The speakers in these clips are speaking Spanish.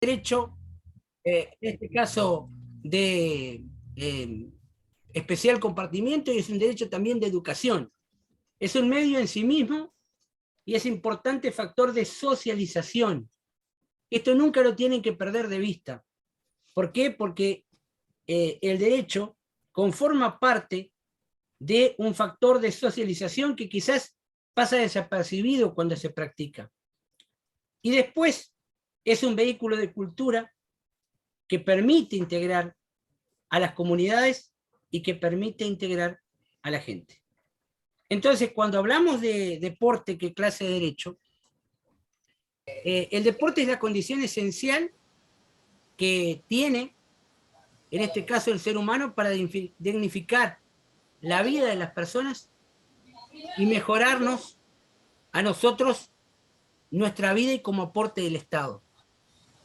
derecho, en este caso de especial compartimiento, y es un derecho también de educación. Es un medio en sí mismo y es importante factor de socialización. Esto nunca lo tienen que perder de vista. ¿Por qué? Porque el derecho conforma parte de un factor de socialización que quizás pasa desapercibido cuando se practica. Y después es un vehículo de cultura que permite integrar a las comunidades y que permite integrar a la gente. Entonces, cuando hablamos de deporte, ¿qué clase de derecho? El deporte es la condición esencial que tiene, en este caso, el ser humano para dignificar la vida de las personas y mejorarnos a nosotros nuestra vida y como aporte del Estado.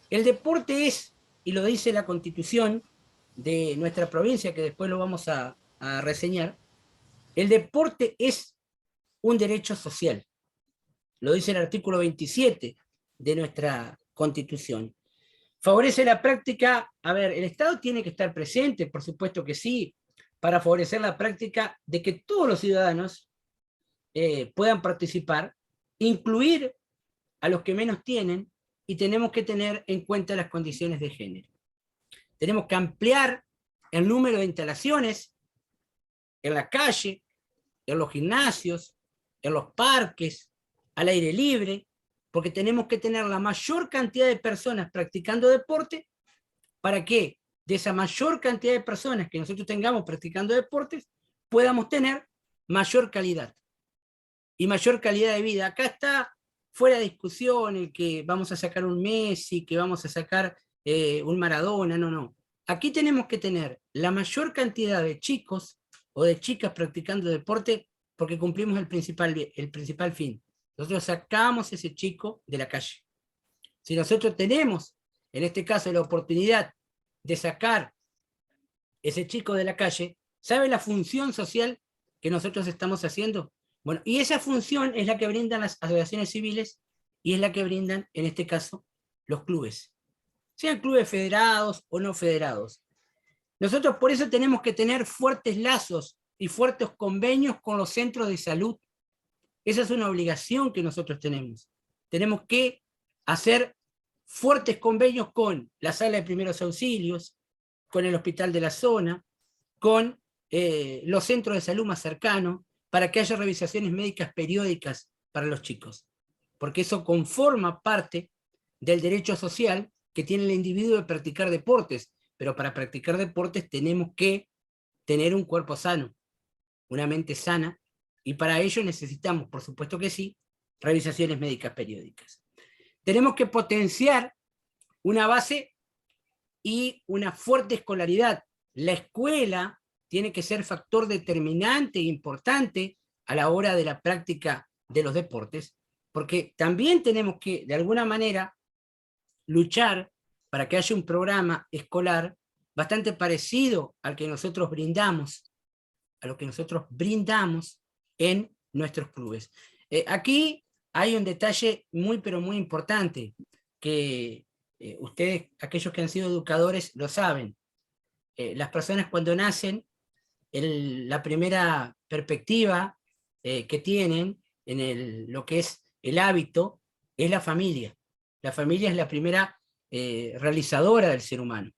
El deporte es, y lo dice la Constitución de nuestra provincia, que después lo vamos a reseñar, el deporte es un derecho social. Lo dice el artículo 27 de nuestra Constitución. ¿Favorece la práctica? A ver, el Estado tiene que estar presente, por supuesto que sí, para favorecer la práctica de que todos los ciudadanos puedan participar, incluir a los que menos tienen, y tenemos que tener en cuenta las condiciones de género. Tenemos que ampliar el número de instalaciones en la calle, en los gimnasios, en los parques, al aire libre, porque tenemos que tener la mayor cantidad de personas practicando deporte para que de esa mayor cantidad de personas que nosotros tengamos practicando deportes, podamos tener mayor calidad y mayor calidad de vida. Acá está fuera de discusión el que vamos a sacar un Messi, que vamos a sacar un Maradona, no. Aquí tenemos que tener la mayor cantidad de chicos o de chicas practicando deporte porque cumplimos el principal fin. Nosotros sacamos ese chico de la calle. Si nosotros tenemos, en este caso, la oportunidad de sacar ese chico de la calle, ¿sabe la función social que nosotros estamos haciendo? Bueno, y esa función es la que brindan las asociaciones civiles y es la que brindan, en este caso, los clubes. Sean clubes federados o no federados. Nosotros por eso tenemos que tener fuertes lazos y fuertes convenios con los centros de salud. Esa es una obligación que nosotros tenemos. Tenemos que hacer fuertes convenios con la sala de primeros auxilios, con el hospital de la zona, con los centros de salud más cercanos, para que haya revisaciones médicas periódicas para los chicos. Porque eso conforma parte del derecho social que tiene el individuo de practicar deportes. Pero para practicar deportes tenemos que tener un cuerpo sano, una mente sana, y para ello necesitamos, por supuesto que sí, revisaciones médicas periódicas. Tenemos que potenciar una base y una fuerte escolaridad. La escuela tiene que ser factor determinante e importante a la hora de la práctica de los deportes, porque también tenemos que, de alguna manera, luchar para que haya un programa escolar bastante parecido al que nosotros brindamos, a lo que nosotros brindamos en nuestros clubes. Aquí hay un detalle muy, pero muy importante, que ustedes, aquellos que han sido educadores, lo saben. Las personas cuando nacen, la primera perspectiva que tienen en lo que es el hábito es la familia. La familia es la primera realizadora del ser humano.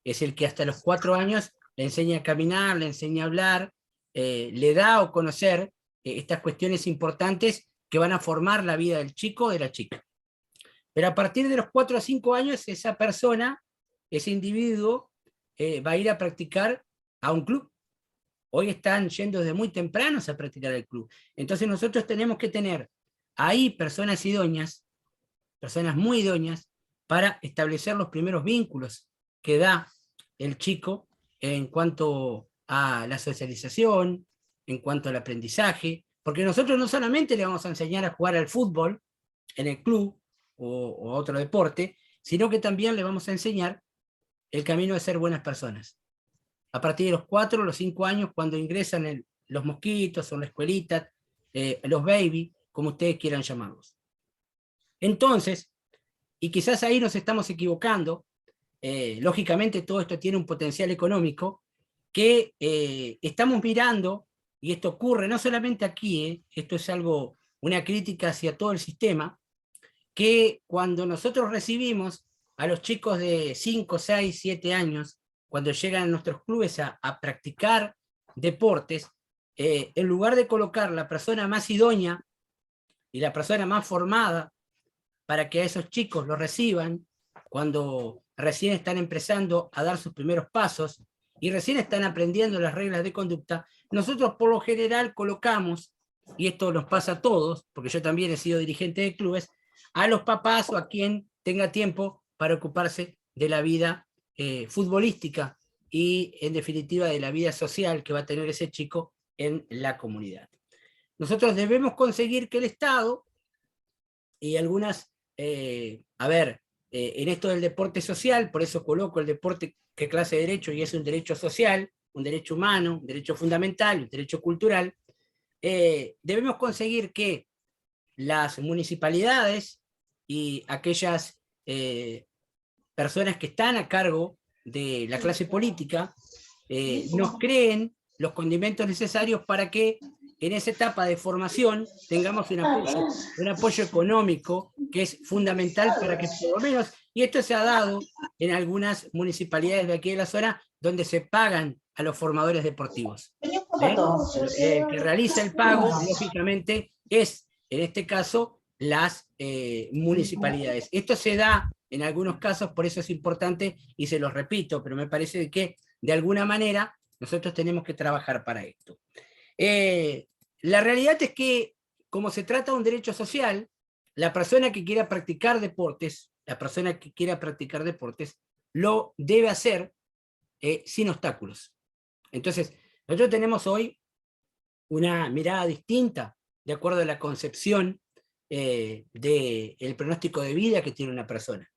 Es el que hasta los 4 años le enseña a caminar, le enseña a hablar, le da a conocer estas cuestiones importantes que van a formar la vida del chico o de la chica. Pero a partir de los 4 a 5 años, esa persona, ese individuo, va a ir a practicar a un club. Hoy están yendo desde muy tempranos a practicar el club. Entonces nosotros tenemos que tener ahí personas idóneas, personas muy idóneas, para establecer los primeros vínculos que da el chico en cuanto a la socialización, en cuanto al aprendizaje, porque nosotros no solamente le vamos a enseñar a jugar al fútbol en el club o a otro deporte, sino que también le vamos a enseñar el camino de ser buenas personas. A partir de los 4 o los 5 años, cuando ingresan los mosquitos o la escuelita, los baby, como ustedes quieran llamarlos. Entonces, y quizás ahí nos estamos equivocando. Lógicamente todo esto tiene un potencial económico que estamos mirando, y esto ocurre no solamente aquí, esto es algo, una crítica hacia todo el sistema, que cuando nosotros recibimos a los chicos de 5, 6, 7 años, cuando llegan a nuestros clubes a practicar deportes, en lugar de colocar la persona más idónea y la persona más formada para que a esos chicos los reciban cuando recién están empezando a dar sus primeros pasos y recién están aprendiendo las reglas de conducta, nosotros por lo general colocamos, y esto nos pasa a todos, porque yo también he sido dirigente de clubes, a los papás o a quien tenga tiempo para ocuparse de la vida futbolística y en definitiva de la vida social que va a tener ese chico en la comunidad. Nosotros debemos conseguir que el Estado y algunas, en esto del deporte social, por eso coloco el deporte que clase de derecho, y es un derecho social, un derecho humano, un derecho fundamental, un derecho cultural, debemos conseguir que las municipalidades y aquellas personas que están a cargo de la clase política nos creen los condimentos necesarios para que en esa etapa de formación tengamos un apoyo económico que es fundamental para que por lo menos, y esto se ha dado en algunas municipalidades de aquí de la zona, donde se pagan a los formadores deportivos. El que realiza el pago, lógicamente, es, en este caso, las municipalidades. Esto se da en algunos casos, por eso es importante, y se los repito, pero me parece que de alguna manera nosotros tenemos que trabajar para esto. La realidad es que, como se trata de un derecho social, la persona que quiera practicar deportes, lo debe hacer sin obstáculos. Entonces, nosotros tenemos hoy una mirada distinta, de acuerdo a la concepción del pronóstico de vida que tiene una persona.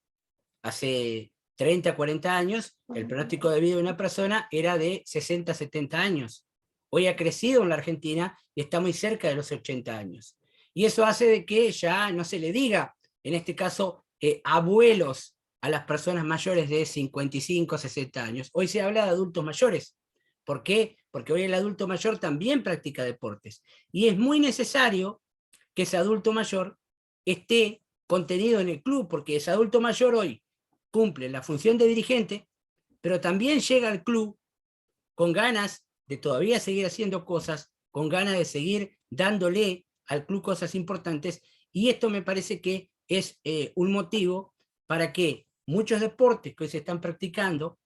Hace 30, 40 años, el pronóstico de vida de una persona era de 60, 70 años. Hoy ha crecido en la Argentina y está muy cerca de los 80 años. Y eso hace de que ya no se le diga, en este caso, abuelos a las personas mayores de 55, 60 años. Hoy se habla de adultos mayores. ¿Por qué? Porque hoy el adulto mayor también practica deportes. Y es muy necesario que ese adulto mayor esté contenido en el club, porque ese adulto mayor hoy cumple la función de dirigente, pero también llega al club con ganas de todavía seguir haciendo cosas, con ganas de seguir dándole al club cosas importantes, y esto me parece que es un motivo para que muchos deportes que hoy se están practicando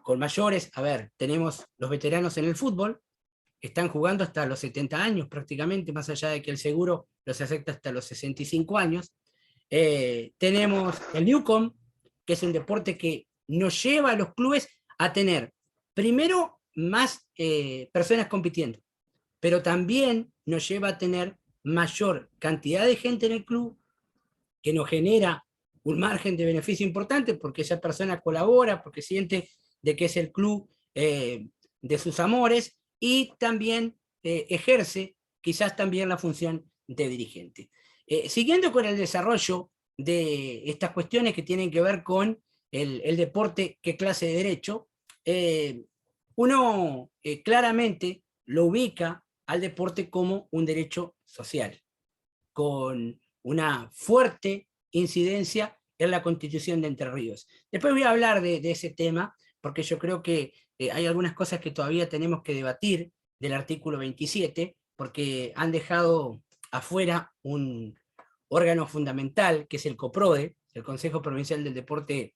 con mayores, tenemos los veteranos en el fútbol, están jugando hasta los 70 años prácticamente, más allá de que el seguro los acepta hasta los 65 años. Tenemos el Newcom, que es un deporte que nos lleva a los clubes a tener, primero, más personas compitiendo, pero también nos lleva a tener mayor cantidad de gente en el club, que nos genera un margen de beneficio importante, porque esa persona colabora, porque siente de que es el club de sus amores, y también ejerce quizás también la función de dirigente. Siguiendo con el desarrollo de estas cuestiones que tienen que ver con el deporte, qué clase de derecho, uno claramente lo ubica al deporte como un derecho social, con una fuerte incidencia en la Constitución de Entre Ríos. Después voy a hablar de ese tema, porque yo creo que hay algunas cosas que todavía tenemos que debatir del artículo 27, porque han dejado afuera un órgano fundamental, que es el COPRODE, el Consejo Provincial del Deporte.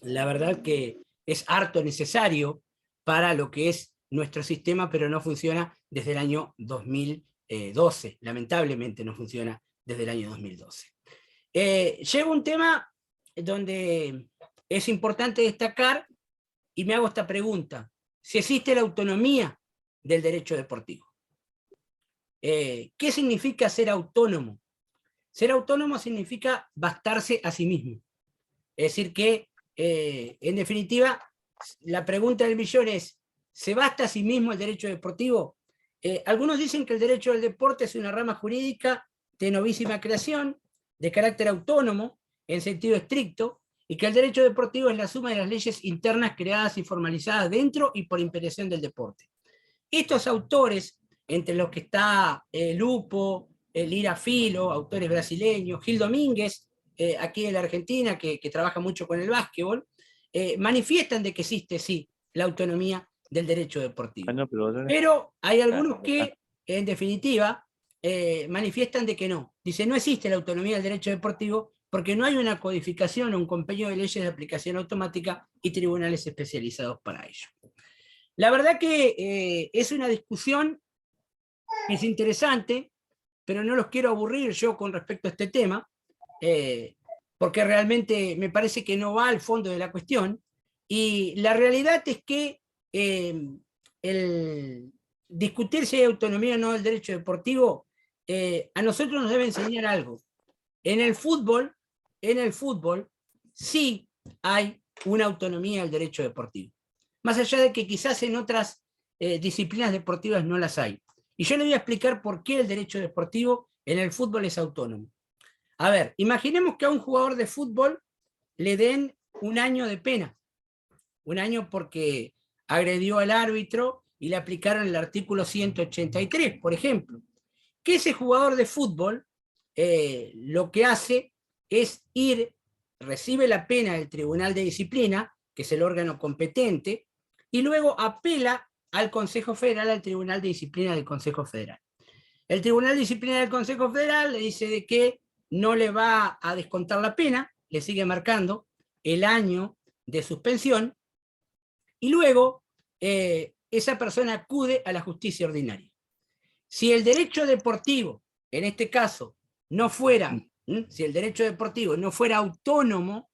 La verdad que es harto necesario para lo que es nuestro sistema, pero no funciona desde el año 2012. Lamentablemente no funciona desde el año 2012. Llega un tema donde es importante destacar, y me hago esta pregunta: si existe la autonomía del derecho deportivo. ¿Qué significa ser autónomo? Ser autónomo significa bastarse a sí mismo. Es decir que, en definitiva, la pregunta del millón es: ¿se basta a sí mismo el derecho deportivo? Algunos dicen que el derecho del deporte es una rama jurídica de novísima creación, de carácter autónomo, en sentido estricto, y que el derecho deportivo es la suma de las leyes internas creadas y formalizadas dentro y por imposición del deporte. Estos autores, entre los que está Lupo, Lira Filo, autores brasileños, Gil Domínguez, aquí en la Argentina, que trabaja mucho con el básquetbol, manifiestan de que existe, sí, la autonomía del derecho deportivo. Pero hay algunos que, en definitiva, manifiestan de que no. Dice, no existe la autonomía del derecho deportivo porque no hay una codificación o un compendio de leyes de aplicación automática y tribunales especializados para ello. La verdad que es una discusión que es interesante, pero no los quiero aburrir yo con respecto a este tema, porque realmente me parece que no va al fondo de la cuestión, y la realidad es que el discutir si hay autonomía o no del derecho deportivo, a nosotros nos debe enseñar algo. En el fútbol sí hay una autonomía del derecho deportivo. Más allá de que quizás en otras disciplinas deportivas no las hay. Y yo le voy a explicar por qué el derecho deportivo en el fútbol es autónomo. A ver, imaginemos que a un jugador de fútbol le den un año de pena. Un año porque agredió al árbitro y le aplicaron el artículo 183, por ejemplo. Que ese jugador de fútbol lo que hace es ir, recibe la pena del Tribunal de Disciplina, que es el órgano competente, y luego apela al Consejo Federal, al Tribunal de Disciplina del Consejo Federal. El Tribunal de Disciplina del Consejo Federal le dice de que no le va a descontar la pena, le sigue marcando el año de suspensión, y luego esa persona acude a la justicia ordinaria. Si el derecho deportivo, en este caso, no fuera, si el derecho deportivo no fuera autónomo,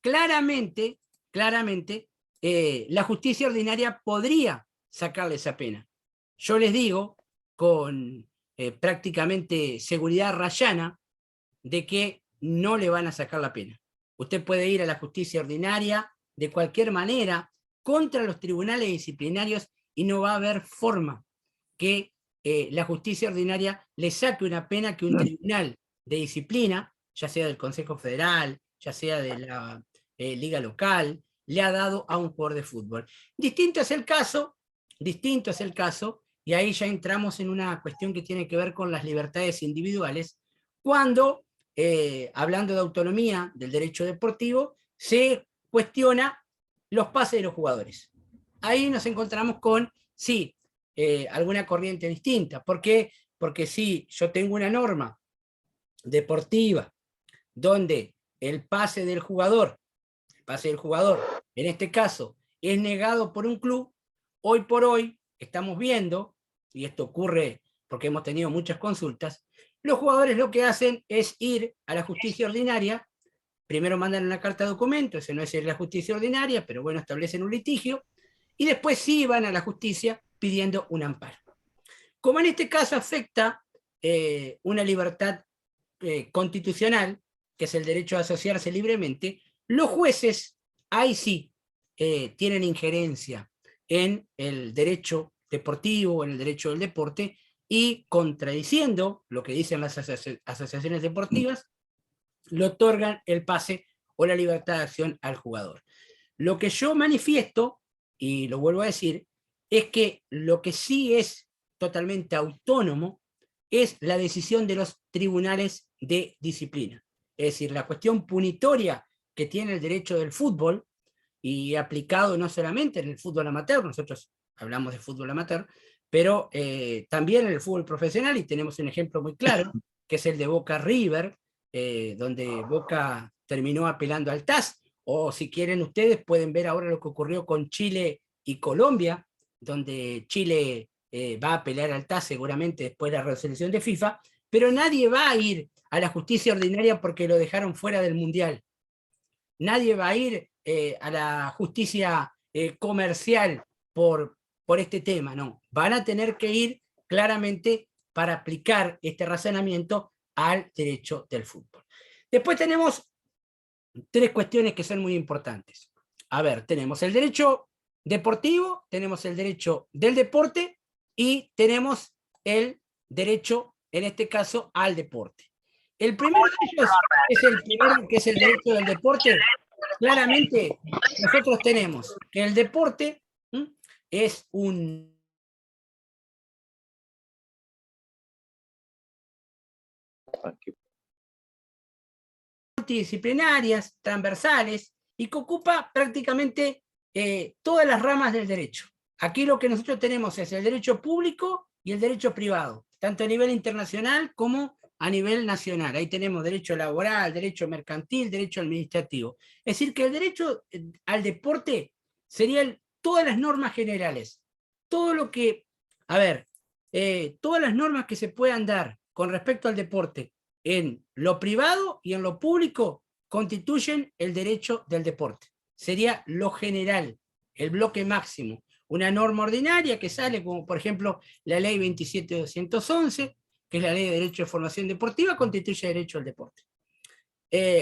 claramente, la justicia ordinaria podría sacarle esa pena. Yo les digo, con prácticamente seguridad rayana, de que no le van a sacar la pena. Usted puede ir a la justicia ordinaria de cualquier manera contra los tribunales disciplinarios y no va a haber forma que la justicia ordinaria le saque una pena que un tribunal de disciplina, ya sea del Consejo Federal, ya sea de la liga local, le ha dado a un jugador de fútbol. Distinto es el caso, y ahí ya entramos en una cuestión que tiene que ver con las libertades individuales, cuando, hablando de autonomía del derecho deportivo, se cuestiona los pases de los jugadores. Ahí nos encontramos con, sí, alguna corriente distinta. ¿Por qué? Porque si yo tengo una norma deportiva donde el pase del jugador, en este caso, es negado por un club, hoy por hoy estamos viendo, y esto ocurre porque hemos tenido muchas consultas, los jugadores lo que hacen es ir a la justicia ordinaria, primero mandan una carta de documento, ese no es la justicia ordinaria, pero bueno, establecen un litigio, y después sí van a la justicia pidiendo un amparo. Como en este caso afecta una libertad constitucional, que es el derecho a asociarse libremente, los jueces ahí sí tienen injerencia en el derecho deportivo, en el derecho del deporte, y contradiciendo lo que dicen las asociaciones deportivas, le otorgan el pase o la libertad de acción al jugador. Lo que yo manifiesto, y lo vuelvo a decir, es que lo que sí es totalmente autónomo es la decisión de los tribunales de disciplina. Es decir, la cuestión punitoria que tiene el derecho del fútbol, y aplicado no solamente en el fútbol amateur, nosotros hablamos de fútbol amateur, pero también en el fútbol profesional, y tenemos un ejemplo muy claro, que es el de Boca River, donde Boca terminó apelando al TAS, o si quieren ustedes pueden ver ahora lo que ocurrió con Chile y Colombia, donde Chile va a apelar al TAS seguramente después de la resolución de FIFA, pero nadie va a ir a la justicia ordinaria porque lo dejaron fuera del Mundial. Nadie va a ir a la justicia comercial por este tema, no. Van a tener que ir claramente para aplicar este razonamiento al derecho del fútbol. Después tenemos tres cuestiones que son muy importantes. A ver, tenemos el derecho deportivo, tenemos el derecho del deporte y tenemos el derecho, en este caso, al deporte. El primero de ellos es el primero, que es el derecho del deporte. Claramente, nosotros tenemos que el deporte es un multidisciplinarias, transversales, y que ocupa prácticamente todas las ramas del derecho. Aquí lo que nosotros tenemos es el derecho público y el derecho privado, tanto a nivel internacional como a nivel nacional. Ahí tenemos derecho laboral, derecho mercantil, derecho administrativo. Es decir, que el derecho al deporte serían todas las normas generales. Todo lo que, a ver, todas las normas que se puedan dar con respecto al deporte en lo privado y en lo público constituyen el derecho del deporte. Sería lo general, el bloque máximo. Una norma ordinaria que sale, como por ejemplo la ley 27.211, que es la ley de derecho de formación deportiva, constituye derecho al deporte.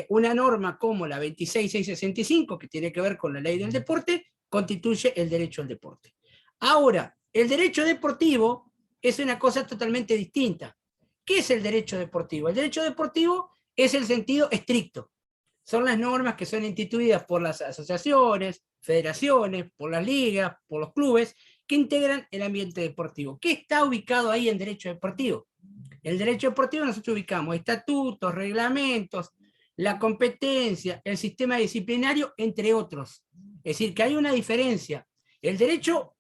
Una norma como la 26.665, que tiene que ver con la ley del deporte, constituye el derecho al deporte. Ahora, el derecho deportivo es una cosa totalmente distinta. ¿Qué es el derecho deportivo? El derecho deportivo es el sentido estricto. Son las normas que son instituidas por las asociaciones, federaciones, por las ligas, por los clubes, que integran el ambiente deportivo. ¿Qué está ubicado ahí en derecho deportivo? El derecho deportivo nosotros ubicamos estatutos, reglamentos, la competencia, el sistema disciplinario, entre otros. Es decir, que hay una diferencia. El derecho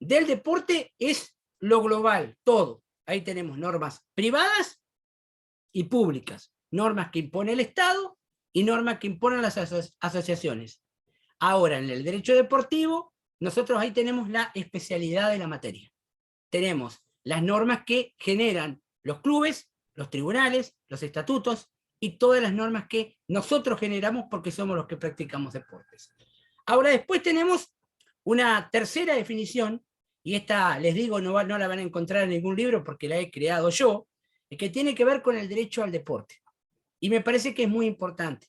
del deporte es lo global, todo. Ahí tenemos normas privadas y públicas, normas que impone el Estado y normas que imponen las asociaciones. Ahora, en el derecho deportivo, nosotros ahí tenemos la especialidad de la materia. Tenemos las normas que generan los clubes, los tribunales, los estatutos y todas las normas que nosotros generamos porque somos los que practicamos deportes. Ahora, después tenemos una tercera definición, y esta, les digo, no la van a encontrar en ningún libro porque la he creado yo, que tiene que ver con el derecho al deporte. Y me parece que es muy importante,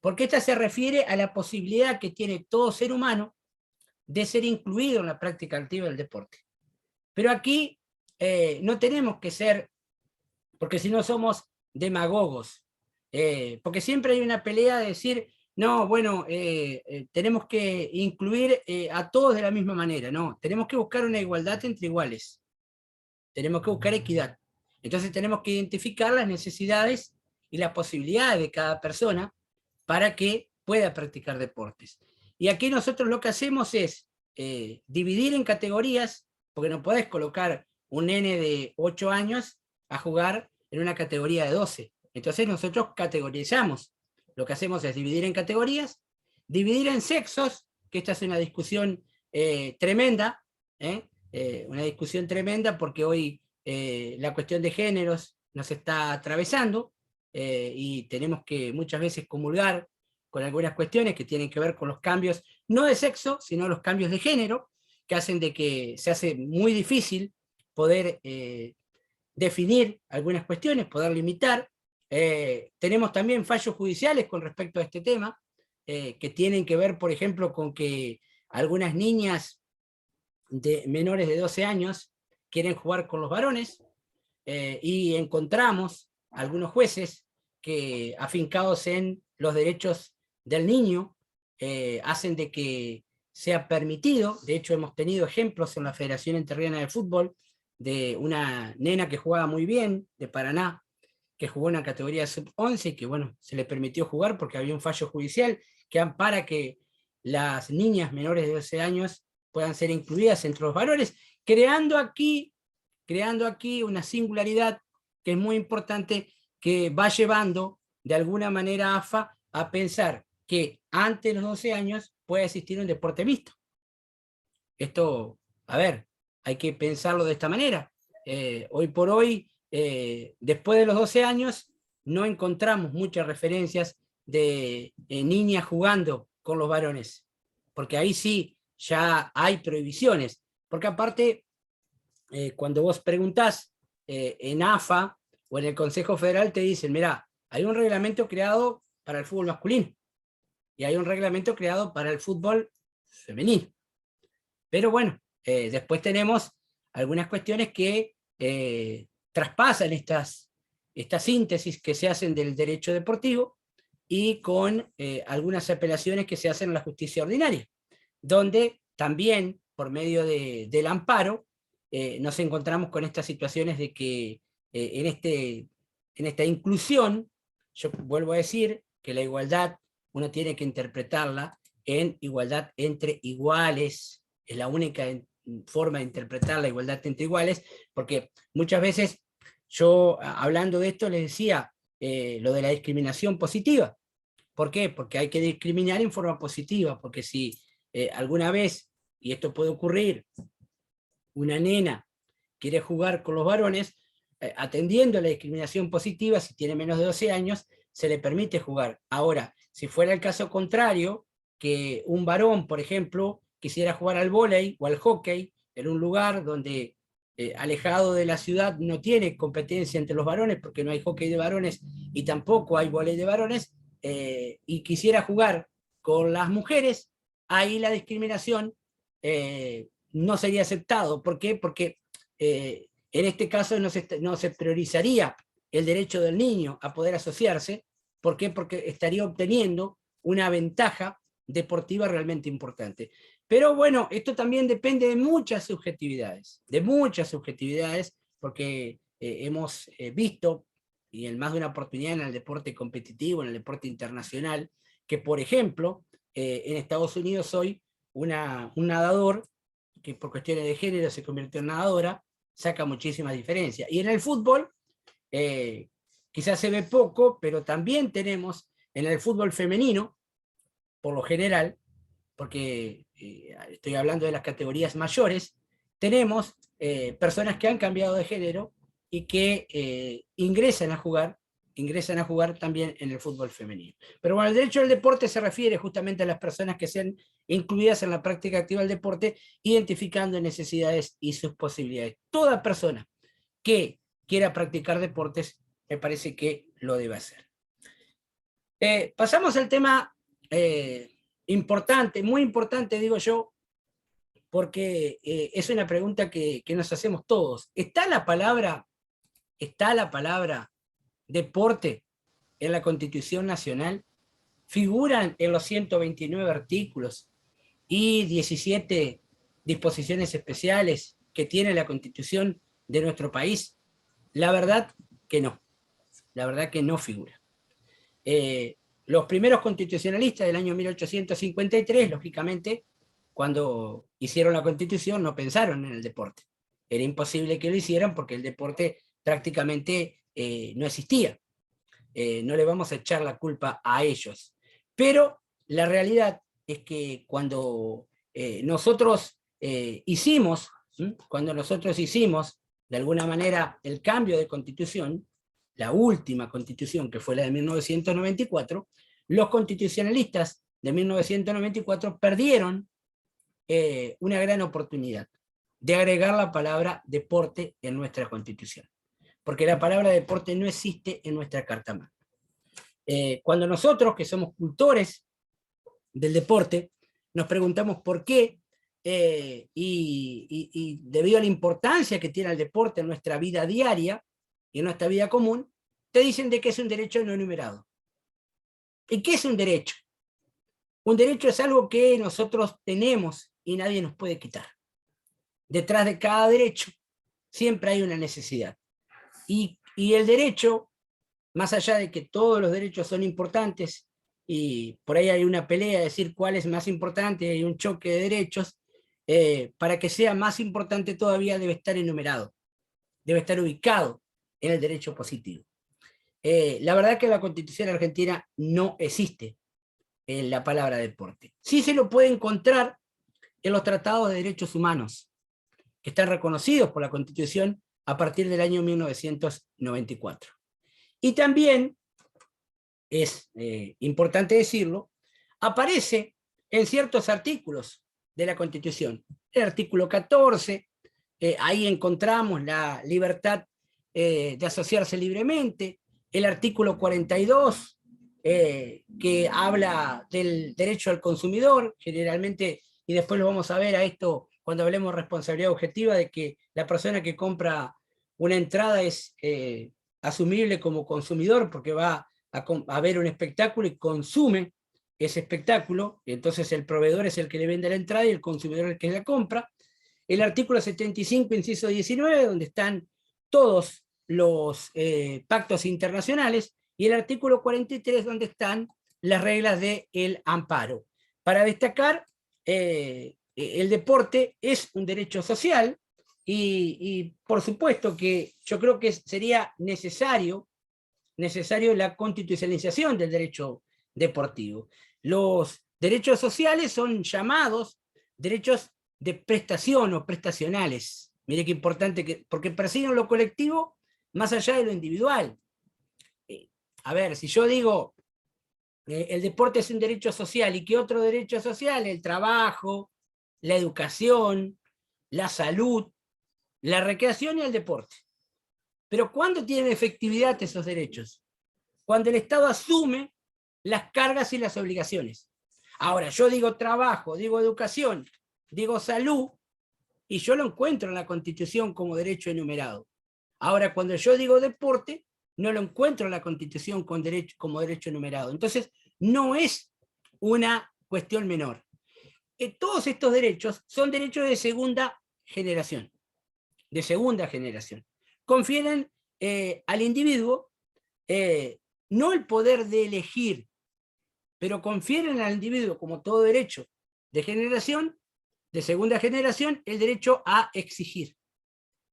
porque esta se refiere a la posibilidad que tiene todo ser humano de ser incluido en la práctica activa del deporte. Pero aquí no tenemos que ser, porque si no somos demagogos, porque siempre hay una pelea de decir, no, bueno, tenemos que incluir a todos de la misma manera. No, tenemos que buscar una igualdad entre iguales, tenemos que buscar equidad. Entonces tenemos que identificar las necesidades y las posibilidades de cada persona para que pueda practicar deportes. Y aquí nosotros lo que hacemos es dividir en categorías, porque no podés colocar un nene de 8 años a jugar en una categoría de 12. Entonces nosotros categorizamos. Lo que hacemos es dividir en categorías, dividir en sexos, que esta es una discusión tremenda, una discusión tremenda porque hoy la cuestión de géneros nos está atravesando y tenemos que muchas veces comulgar con algunas cuestiones que tienen que ver con los cambios, no de sexo, sino los cambios de género, que hacen de que se hace muy difícil poder definir algunas cuestiones, poder limitar. Tenemos también fallos judiciales con respecto a este tema, que tienen que ver, por ejemplo, con que algunas niñas de menores de 12 años quieren jugar con los varones, y encontramos algunos jueces que, afincados en los derechos del niño, hacen de que sea permitido. De hecho, hemos tenido ejemplos en la Federación Entrerriana de Fútbol de una nena que jugaba muy bien, de Paraná, que jugó en la categoría sub-11 y que, bueno, se le permitió jugar porque había un fallo judicial que ampara que las niñas menores de 12 años puedan ser incluidas entre los varones, creando aquí una singularidad que es muy importante, que va llevando de alguna manera a AFA a pensar que antes de los 12 años puede existir un deporte mixto. Esto, a ver, hay que pensarlo de esta manera. Hoy por hoy, después de los 12 años, no encontramos muchas referencias de niñas jugando con los varones, porque ahí sí ya hay prohibiciones, porque aparte, cuando vos preguntás en AFA o en el Consejo Federal, te dicen, mirá, hay un reglamento creado para el fútbol masculino y hay un reglamento creado para el fútbol femenino. Pero bueno, después tenemos algunas cuestiones que traspasan esta síntesis que se hacen del derecho deportivo y con algunas apelaciones que se hacen en la justicia ordinaria, donde también, por medio del amparo, nos encontramos con estas situaciones de que en esta inclusión, yo vuelvo a decir que la igualdad uno tiene que interpretarla en igualdad entre iguales, es la única forma de interpretar la igualdad entre iguales, porque muchas veces yo, hablando de esto, les decía lo de la discriminación positiva. ¿Por qué? Porque hay que discriminar en forma positiva, porque si alguna vez, y esto puede ocurrir, una nena quiere jugar con los varones, atendiendo a la discriminación positiva, si tiene menos de 12 años, se le permite jugar. Ahora, si fuera el caso contrario, que un varón, por ejemplo, quisiera jugar al vóley o al hockey en un lugar donde alejado de la ciudad no tiene competencia entre los varones, porque no hay hockey de varones y tampoco hay vóley de varones, y quisiera jugar con las mujeres, ahí la discriminación no sería aceptado. ¿Por qué? Porque en este caso no se priorizaría el derecho del niño a poder asociarse. ¿Por qué? Porque estaría obteniendo una ventaja deportiva realmente importante. Pero bueno, esto también depende de muchas subjetividades, porque hemos visto, y en más de una oportunidad en el deporte competitivo, en el deporte internacional, que por ejemplo, en Estados Unidos hoy un nadador que por cuestiones de género se convirtió en nadadora, saca muchísimas diferencias. Y en el fútbol, quizás se ve poco, pero también tenemos en el fútbol femenino, por lo general, porque estoy hablando de las categorías mayores, tenemos personas que han cambiado de género y que ingresan a jugar también en el fútbol femenino. Pero bueno, el derecho al deporte se refiere justamente a las personas que sean incluidas en la práctica activa del deporte, identificando necesidades y sus posibilidades. Toda persona que quiera practicar deportes, me parece que lo debe hacer. Pasamos al tema importante, muy importante, digo yo, porque es una pregunta que nos hacemos todos. ¿Está la palabra deporte en la Constitución Nacional? ¿Figuran en los 129 artículos y 17 disposiciones especiales que tiene la Constitución de nuestro país? La verdad que no. La verdad que no figura. Los primeros constitucionalistas del año 1853, lógicamente, cuando hicieron la Constitución, no pensaron en el deporte. Era imposible que lo hicieran porque el deporte prácticamente no existía. No le vamos a echar la culpa a ellos. Pero la realidad es que cuando nosotros hicimos de alguna manera el cambio de constitución, la última constitución, que fue la de 1994, los constitucionalistas de 1994 perdieron una gran oportunidad de agregar la palabra deporte en nuestra constitución, porque la palabra deporte no existe en nuestra Carta Magna. Cuando nosotros, que somos cultores del deporte, nos preguntamos por qué, y debido a la importancia que tiene el deporte en nuestra vida diaria y en nuestra vida común, te dicen de que es un derecho no enumerado. ¿Y qué es un derecho? Un derecho es algo que nosotros tenemos y nadie nos puede quitar. Detrás de cada derecho siempre hay una necesidad. Y el derecho, más allá de que todos los derechos son importantes, y por ahí hay una pelea de decir cuál es más importante, hay un choque de derechos, para que sea más importante todavía debe estar enumerado, debe estar ubicado en el derecho positivo. La verdad que en la Constitución argentina no existe la palabra deporte. Sí se lo puede encontrar en los tratados de derechos humanos, que están reconocidos por la Constitución a partir del año 1994. Y también, es importante decirlo, aparece en ciertos artículos de la Constitución. El artículo 14, ahí encontramos la libertad de asociarse libremente. El artículo 42, que habla del derecho al consumidor, generalmente, y después lo vamos a ver a esto cuando hablemos de responsabilidad objetiva, de que la persona que compra una entrada es asumible como consumidor, porque va a ver un espectáculo y consume ese espectáculo, y entonces el proveedor es el que le vende la entrada y el consumidor es el que la compra. El artículo 75, inciso 19, donde están todos los pactos internacionales, y el artículo 43, donde están las reglas del amparo. Para destacar, el deporte es un derecho social, y por supuesto que yo creo que sería necesario la constitucionalización del derecho deportivo. Los derechos sociales son llamados derechos de prestación o prestacionales. Mire qué importante, porque persiguen lo colectivo más allá de lo individual. A ver, si yo digo el deporte es un derecho social, ¿y qué otro derecho social? El trabajo, la educación, la salud, la recreación y el deporte. Pero ¿cuándo tienen efectividad esos derechos? Cuando el Estado asume las cargas y las obligaciones. Ahora, yo digo trabajo, digo educación, digo salud, y yo lo encuentro en la Constitución como derecho enumerado. Ahora, cuando yo digo deporte, no lo encuentro en la Constitución como derecho enumerado. Entonces, no es una cuestión menor. Todos estos derechos son derechos de segunda generación. De segunda generación. Confieren al individuo no el poder de elegir, pero confieren al individuo, como todo derecho de generación, de segunda generación, el derecho a exigir.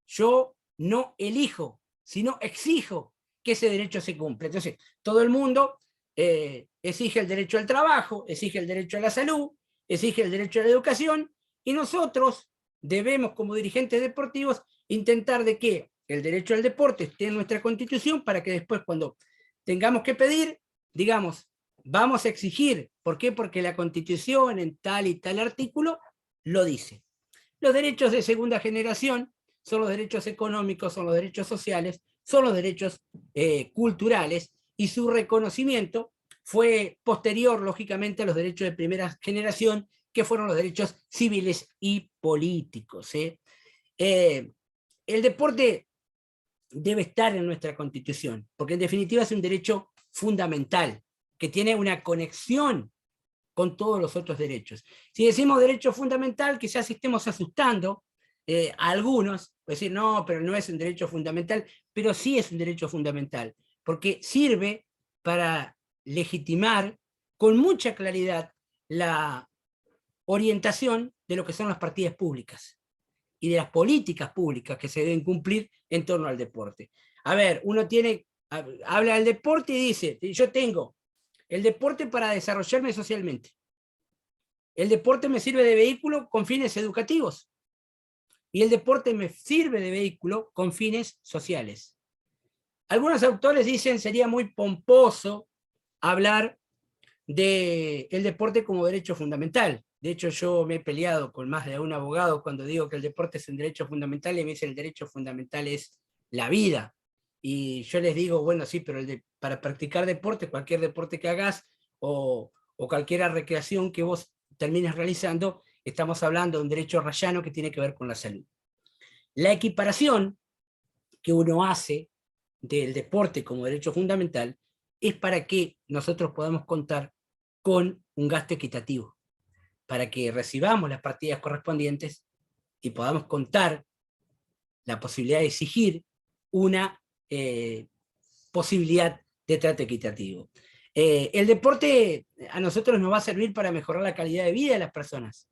Yo no elijo, sino exijo que ese derecho se cumpla. Entonces, todo el mundo exige el derecho al trabajo, exige el derecho a la salud, exige el derecho a la educación, y nosotros debemos, como dirigentes deportivos, intentar de que el derecho al deporte esté en nuestra Constitución, para que después, cuando tengamos que pedir, digamos, vamos a exigir. ¿Por qué? Porque la Constitución en tal y tal artículo lo dice. Los derechos de segunda generación son los derechos económicos, son los derechos sociales, son los derechos culturales, y su reconocimiento fue posterior, lógicamente, a los derechos de primera generación, que fueron los derechos civiles y políticos. El deporte debe estar en nuestra Constitución, porque en definitiva es un derecho fundamental, que tiene una conexión con todos los otros derechos. Si decimos derecho fundamental, quizás estemos asustando a algunos, decir, no, pero no es un derecho fundamental, pero sí es un derecho fundamental, porque sirve para legitimar con mucha claridad la orientación de lo que son las partidas públicas y de las políticas públicas que se deben cumplir en torno al deporte. A ver, uno habla del deporte y dice, yo tengo el deporte para desarrollarme socialmente. El deporte me sirve de vehículo con fines educativos. Y el deporte me sirve de vehículo con fines sociales. Algunos autores dicen sería muy pomposo hablar del deporte como derecho fundamental. De hecho, yo me he peleado con más de un abogado cuando digo que el deporte es un derecho fundamental, y me dicen el derecho fundamental es la vida. Y yo les digo, bueno, sí, pero para practicar deporte, cualquier deporte que hagas, o cualquier recreación que vos termines realizando, estamos hablando de un derecho rayano que tiene que ver con la salud. La equiparación que uno hace del deporte como derecho fundamental es para que nosotros podamos contar con un gasto equitativo, para que recibamos las partidas correspondientes y podamos contar la posibilidad de exigir una posibilidad de trato equitativo. El deporte a nosotros nos va a servir para mejorar la calidad de vida de las personas.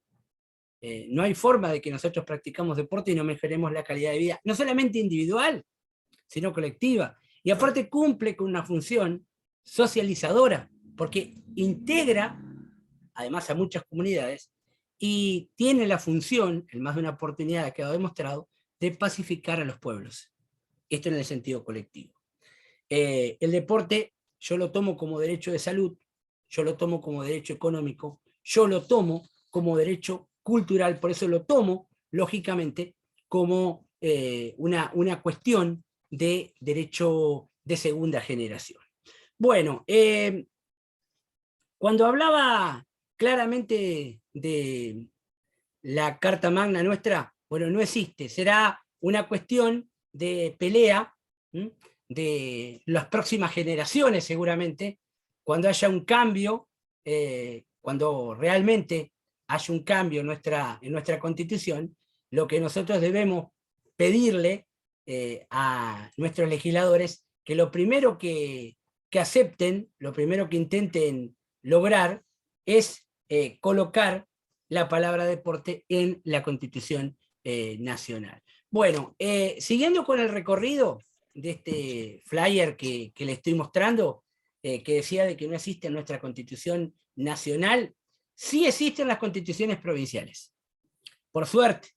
No hay forma de que nosotros practicamos deporte y no mejoremos la calidad de vida, no solamente individual, sino colectiva. Y aparte cumple con una función socializadora, porque integra, además, a muchas comunidades, y tiene la función, en más de una oportunidad ha quedado demostrado, de pacificar a los pueblos. Esto en el sentido colectivo. El deporte yo lo tomo como derecho de salud, yo lo tomo como derecho económico, yo lo tomo como derecho cultural, por eso lo tomo, lógicamente, como una cuestión de derecho de segunda generación. Bueno, cuando hablaba claramente de la Carta Magna nuestra, bueno, no existe, será una cuestión de pelea, de las próximas generaciones seguramente, cuando haya un cambio, cuando realmente haya un cambio en nuestra Constitución, lo que nosotros debemos pedirle a nuestros legisladores, que lo primero que acepten, lo primero que intenten lograr, es colocar la palabra deporte en la Constitución nacional. Bueno, siguiendo con el recorrido de este flyer que le estoy mostrando, que decía de que no existe en nuestra Constitución nacional, sí existen las constituciones provinciales. Por suerte,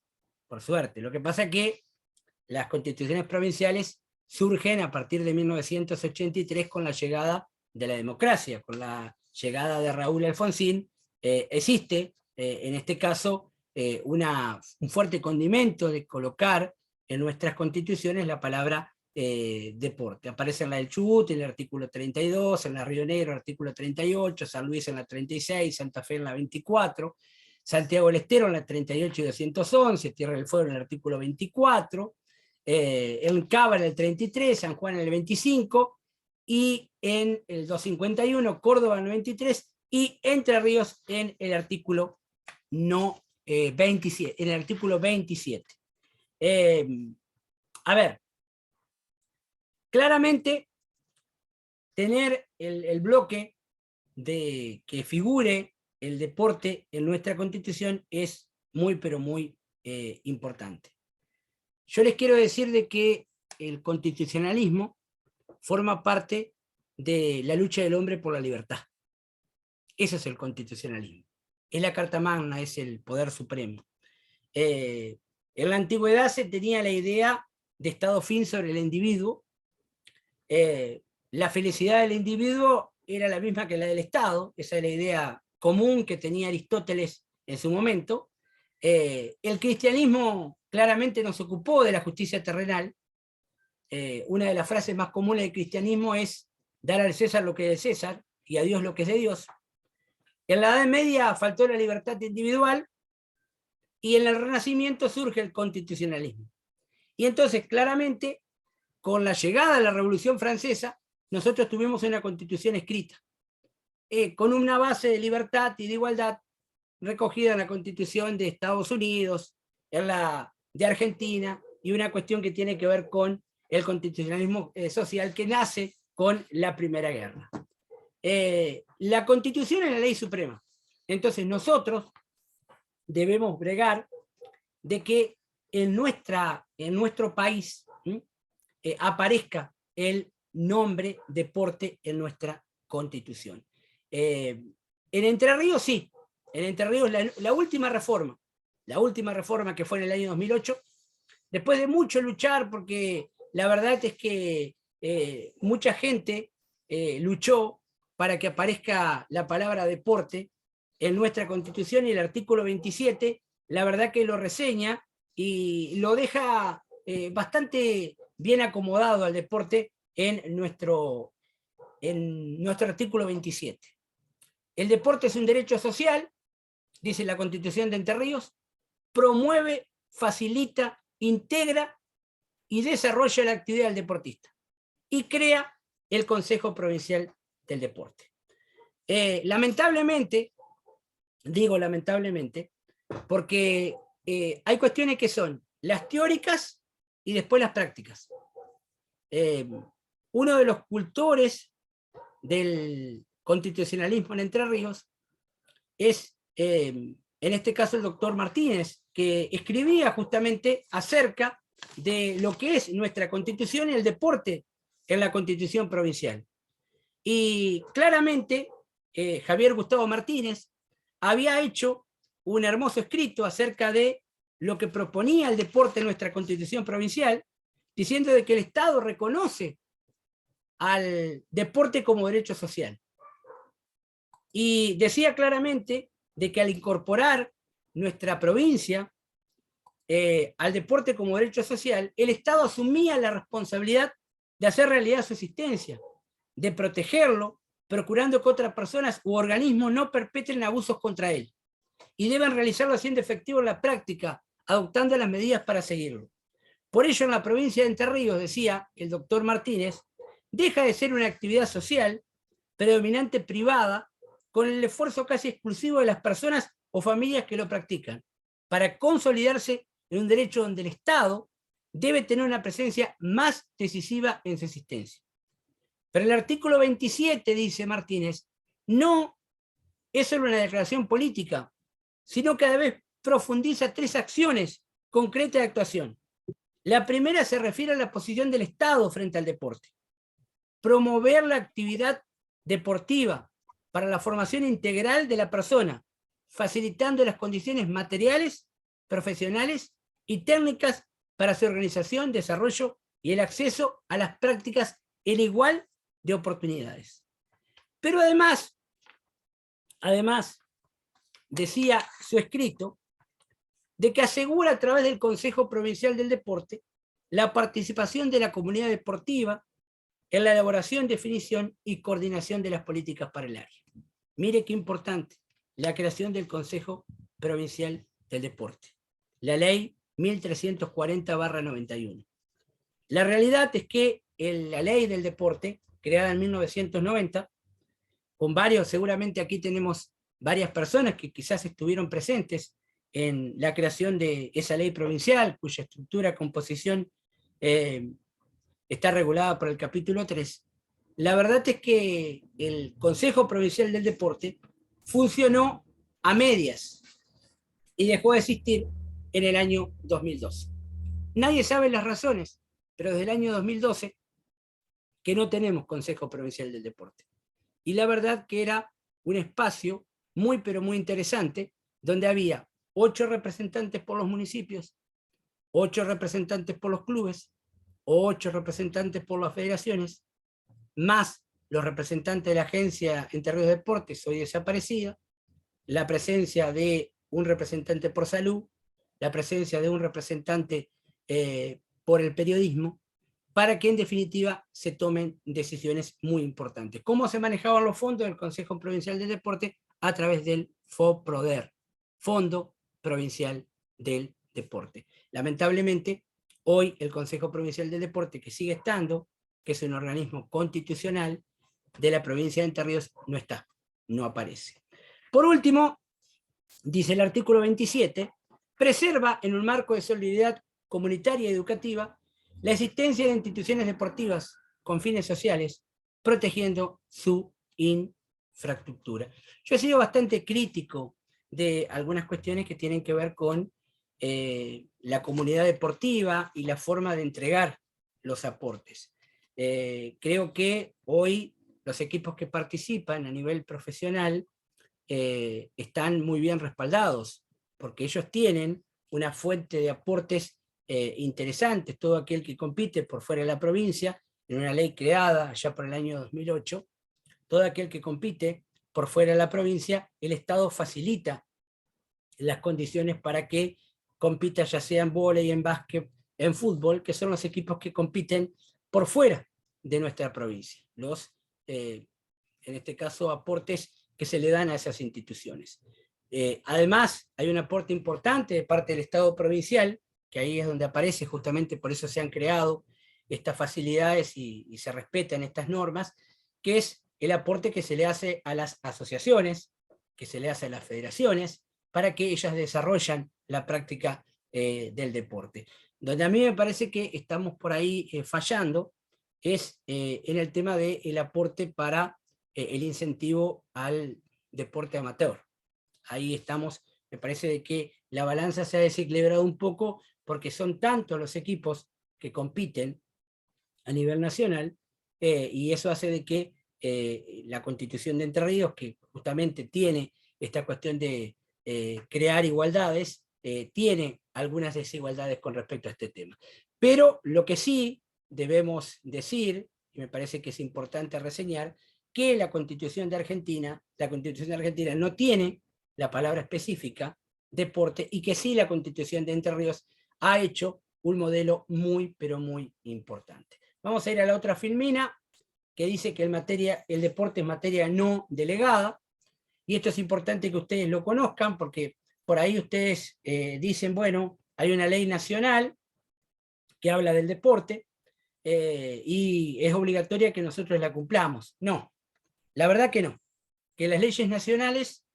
por suerte. Lo que pasa es que las constituciones provinciales surgen a partir de 1983 con la llegada de la democracia, con la llegada de Raúl Alfonsín. Existe, en este caso, un fuerte condimento de colocar en nuestras constituciones la palabra deporte. Aparece en la del Chubut, en el artículo 32, en la Río Negro, artículo 38, San Luis en la 36, Santa Fe en la 24, Santiago del Estero en la 38 y 211, Tierra del Fuego en el artículo 24, en Cava en el 33, San Juan en el 25, y en el 251, Córdoba en el 23, y Entre Ríos en el artículo 27. En el artículo 27. A ver, claramente tener el bloque de que figure el deporte en nuestra Constitución es muy, pero muy importante. Yo les quiero decir de que el constitucionalismo forma parte de la lucha del hombre por la libertad. Eso es el constitucionalismo. Es la Carta Magna, es el poder supremo. En la antigüedad se tenía la idea de Estado fin sobre el individuo. La felicidad del individuo era la misma que la del Estado, esa es la idea común que tenía Aristóteles en su momento. El cristianismo claramente nos ocupó de la justicia terrenal. Una de las frases más comunes del cristianismo es dar al César lo que es de César y a Dios lo que es de Dios. En la Edad Media faltó la libertad individual y en el Renacimiento surge el constitucionalismo. Y entonces claramente con la llegada de la Revolución Francesa nosotros tuvimos una constitución escrita, con una base de libertad y de igualdad recogida en la Constitución de Estados Unidos, en la de Argentina, y una cuestión que tiene que ver con el constitucionalismo social que nace con la Primera Guerra. La Constitución es la ley suprema. Entonces nosotros debemos bregar de que en nuestro país aparezca el nombre deporte en nuestra Constitución. En Entre Ríos sí, en Entre Ríos la última reforma que fue en el año 2008, después de mucho luchar, porque la verdad es que mucha gente luchó para que aparezca la palabra deporte en nuestra Constitución, y el artículo 27, la verdad que lo reseña y lo deja bastante bien acomodado al deporte en nuestro artículo 27. El deporte es un derecho social, dice la Constitución de Entre Ríos, promueve, facilita, integra y desarrolla la actividad del deportista, y crea el Consejo Provincial del Deporte. Lamentablemente, digo lamentablemente, porque hay cuestiones que son las teóricas y después las prácticas. Uno de los cultores del constitucionalismo en Entre Ríos es, en este caso, el doctor Martínez, que escribía justamente acerca de lo que es nuestra Constitución y el deporte en la Constitución provincial. Y claramente Javier Gustavo Martínez había hecho un hermoso escrito acerca de lo que proponía el deporte en nuestra Constitución provincial, diciendo de que el Estado reconoce al deporte como derecho social. Y decía claramente de que al incorporar nuestra provincia al deporte como derecho social, el Estado asumía la responsabilidad de hacer realidad su existencia, de protegerlo, procurando que otras personas u organismos no perpetren abusos contra él, y deben realizarlo haciendo efectivo en la práctica, adoptando las medidas para seguirlo. Por ello, en la provincia de Entre Ríos, decía el doctor Martínez, deja de ser una actividad social, predominante privada, con el esfuerzo casi exclusivo de las personas o familias que lo practican, para consolidarse en un derecho donde el Estado debe tener una presencia más decisiva en su existencia. Pero el artículo 27, dice Martínez, no es solo una declaración política, sino que a la vez profundiza 3 acciones concretas de actuación. La primera se refiere a la posición del Estado frente al deporte. Promover la actividad deportiva para la formación integral de la persona, facilitando las condiciones materiales, profesionales y técnicas para su organización, desarrollo y el acceso a las prácticas en igual de oportunidades. Pero además, decía su escrito, de que asegura a través del Consejo Provincial del Deporte la participación de la comunidad deportiva en la elaboración, definición y coordinación de las políticas para el área. Mire qué importante, la creación del Consejo Provincial del Deporte, la ley 1340/91. La realidad es que la ley del deporte, creada en 1990, con varios, seguramente aquí tenemos varias personas que quizás estuvieron presentes en la creación de esa ley provincial, cuya estructura, composición está regulada por el capítulo 3. La verdad es que el Consejo Provincial del Deporte funcionó a medias y dejó de existir en el año 2012. Nadie sabe las razones, pero desde el año 2012 que no tenemos Consejo Provincial del Deporte. Y la verdad que era un espacio muy, pero muy interesante, donde había 8 representantes por los municipios, 8 representantes por los clubes, 8 representantes por las federaciones, más los representantes de la Agencia Entre Ríos Deportes, hoy desaparecida, la presencia de un representante por salud, la presencia de un representante por el periodismo, para que en definitiva se tomen decisiones muy importantes. ¿Cómo se manejaban los fondos del Consejo Provincial del Deporte? A través del FOPRODER, Fondo Provincial del Deporte. Lamentablemente, hoy el Consejo Provincial del Deporte, que sigue estando, que es un organismo constitucional de la provincia de Entre Ríos, no está, no aparece. Por último, dice el artículo 27, preserva en un marco de solidaridad comunitaria y educativa la existencia de instituciones deportivas con fines sociales, protegiendo su infraestructura. Yo he sido bastante crítico de algunas cuestiones que tienen que ver con la comunidad deportiva y la forma de entregar los aportes. Creo que hoy los equipos que participan a nivel profesional están muy bien respaldados, porque ellos tienen una fuente de aportes interesantes. Todo aquel que compite por fuera de la provincia, en una ley creada allá por el año 2008, todo aquel que compite por fuera de la provincia, el Estado facilita las condiciones para que compita, ya sea en vóley, en básquet, en fútbol, que son los equipos que compiten por fuera de nuestra provincia. En este caso, aportes que se le dan a esas instituciones. Además, hay un aporte importante de parte del Estado provincial, que ahí es donde aparece, justamente por eso se han creado estas facilidades y se respetan estas normas, que es el aporte que se le hace a las asociaciones, que se le hace a las federaciones, para que ellas desarrollen la práctica del deporte. Donde a mí me parece que estamos por ahí fallando es en el tema del aporte para el incentivo al deporte amateur. Ahí estamos, me parece de que la balanza se ha desequilibrado un poco porque son tantos los equipos que compiten a nivel nacional y eso hace de que la Constitución de Entre Ríos, que justamente tiene esta cuestión de crear igualdades, tiene algunas desigualdades con respecto a este tema. Pero lo que sí debemos decir, y me parece que es importante reseñar, que la Constitución de Argentina no tiene la palabra específica deporte, y que sí la Constitución de Entre Ríos ha hecho un modelo muy, pero muy importante. Vamos a ir a la otra filmina, que dice que el deporte es materia no delegada, y esto es importante que ustedes lo conozcan, porque por ahí ustedes dicen, bueno, hay una ley nacional que habla del deporte, y es obligatoria que nosotros la cumplamos. No, la verdad que no. Que las leyes nacionales,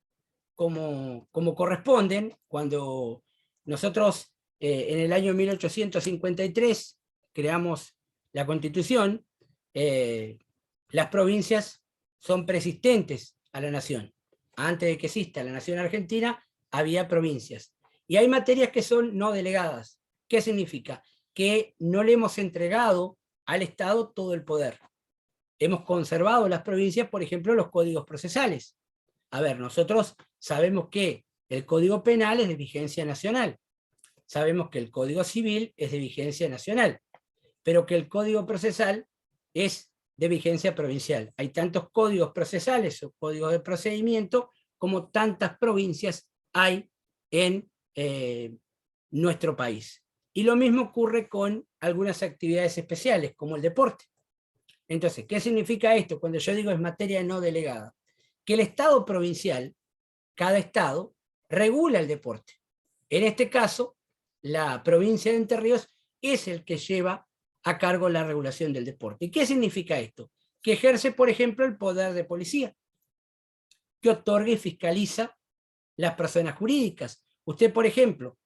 como corresponden, cuando nosotros en el año 1853 creamos la Constitución, las provincias son preexistentes a la nación. Antes de que exista la nación argentina, había provincias. Y hay materias que son no delegadas. ¿Qué significa? Que no le hemos entregado al Estado todo el poder. Hemos conservado las provincias, por ejemplo, los códigos procesales. A ver, nosotros sabemos que el Código Penal es de vigencia nacional. Sabemos que el Código Civil es de vigencia nacional, pero que el Código Procesal es de vigencia provincial. Hay tantos códigos procesales o códigos de procedimiento como tantas provincias hay en nuestro país. Y lo mismo ocurre con algunas actividades especiales, como el deporte. Entonces, ¿qué significa esto cuando yo digo es materia no delegada? Que el Estado provincial, cada Estado, regula el deporte. En este caso, la provincia de Entre Ríos es el que lleva a cargo la regulación del deporte. ¿Y qué significa esto? Que ejerce, por ejemplo, el poder de policía, que otorga y fiscaliza las personas jurídicas. Usted, por ejemplo,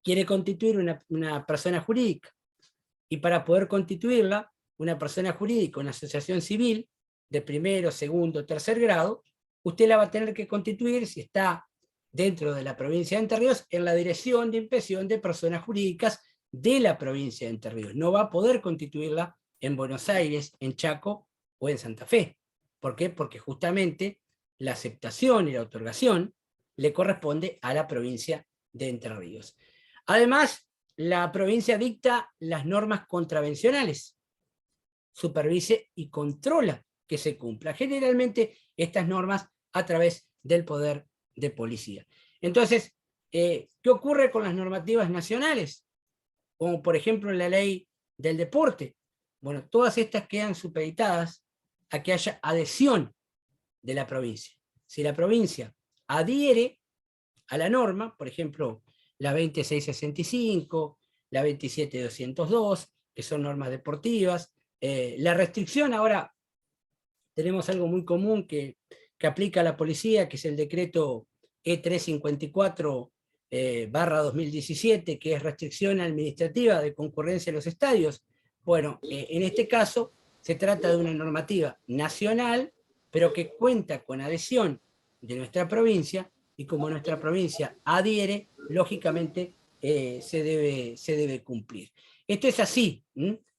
quiere constituir una persona jurídica, y para poder constituirla, una persona jurídica, una asociación civil, de primero, segundo, tercer grado, usted la va a tener que constituir, si está dentro de la provincia de Entre Ríos, en la Dirección de Inspección de Personas Jurídicas de la provincia de Entre Ríos. No va a poder constituirla en Buenos Aires, en Chaco o en Santa Fe. ¿Por qué? Porque justamente la aceptación y la otorgación le corresponde a la provincia de Entre Ríos. Además, la provincia dicta las normas contravencionales, supervise y controla que se cumpla. Generalmente estas normas a través del poder de policía. Entonces, ¿qué ocurre con las normativas nacionales? Como por ejemplo la ley del deporte. Bueno, todas estas quedan supeditadas a que haya adhesión de la provincia. Si la provincia adhiere a la norma, por ejemplo, la 2665, la 27202, que son normas deportivas, la restricción, ahora tenemos algo muy común que aplica a la policía, que es el decreto E354 /2017, que es restricción administrativa de concurrencia en los estadios. Bueno, en este caso se trata de una normativa nacional, pero que cuenta con adhesión de nuestra provincia, y como nuestra provincia adhiere, lógicamente se debe cumplir. Esto es así.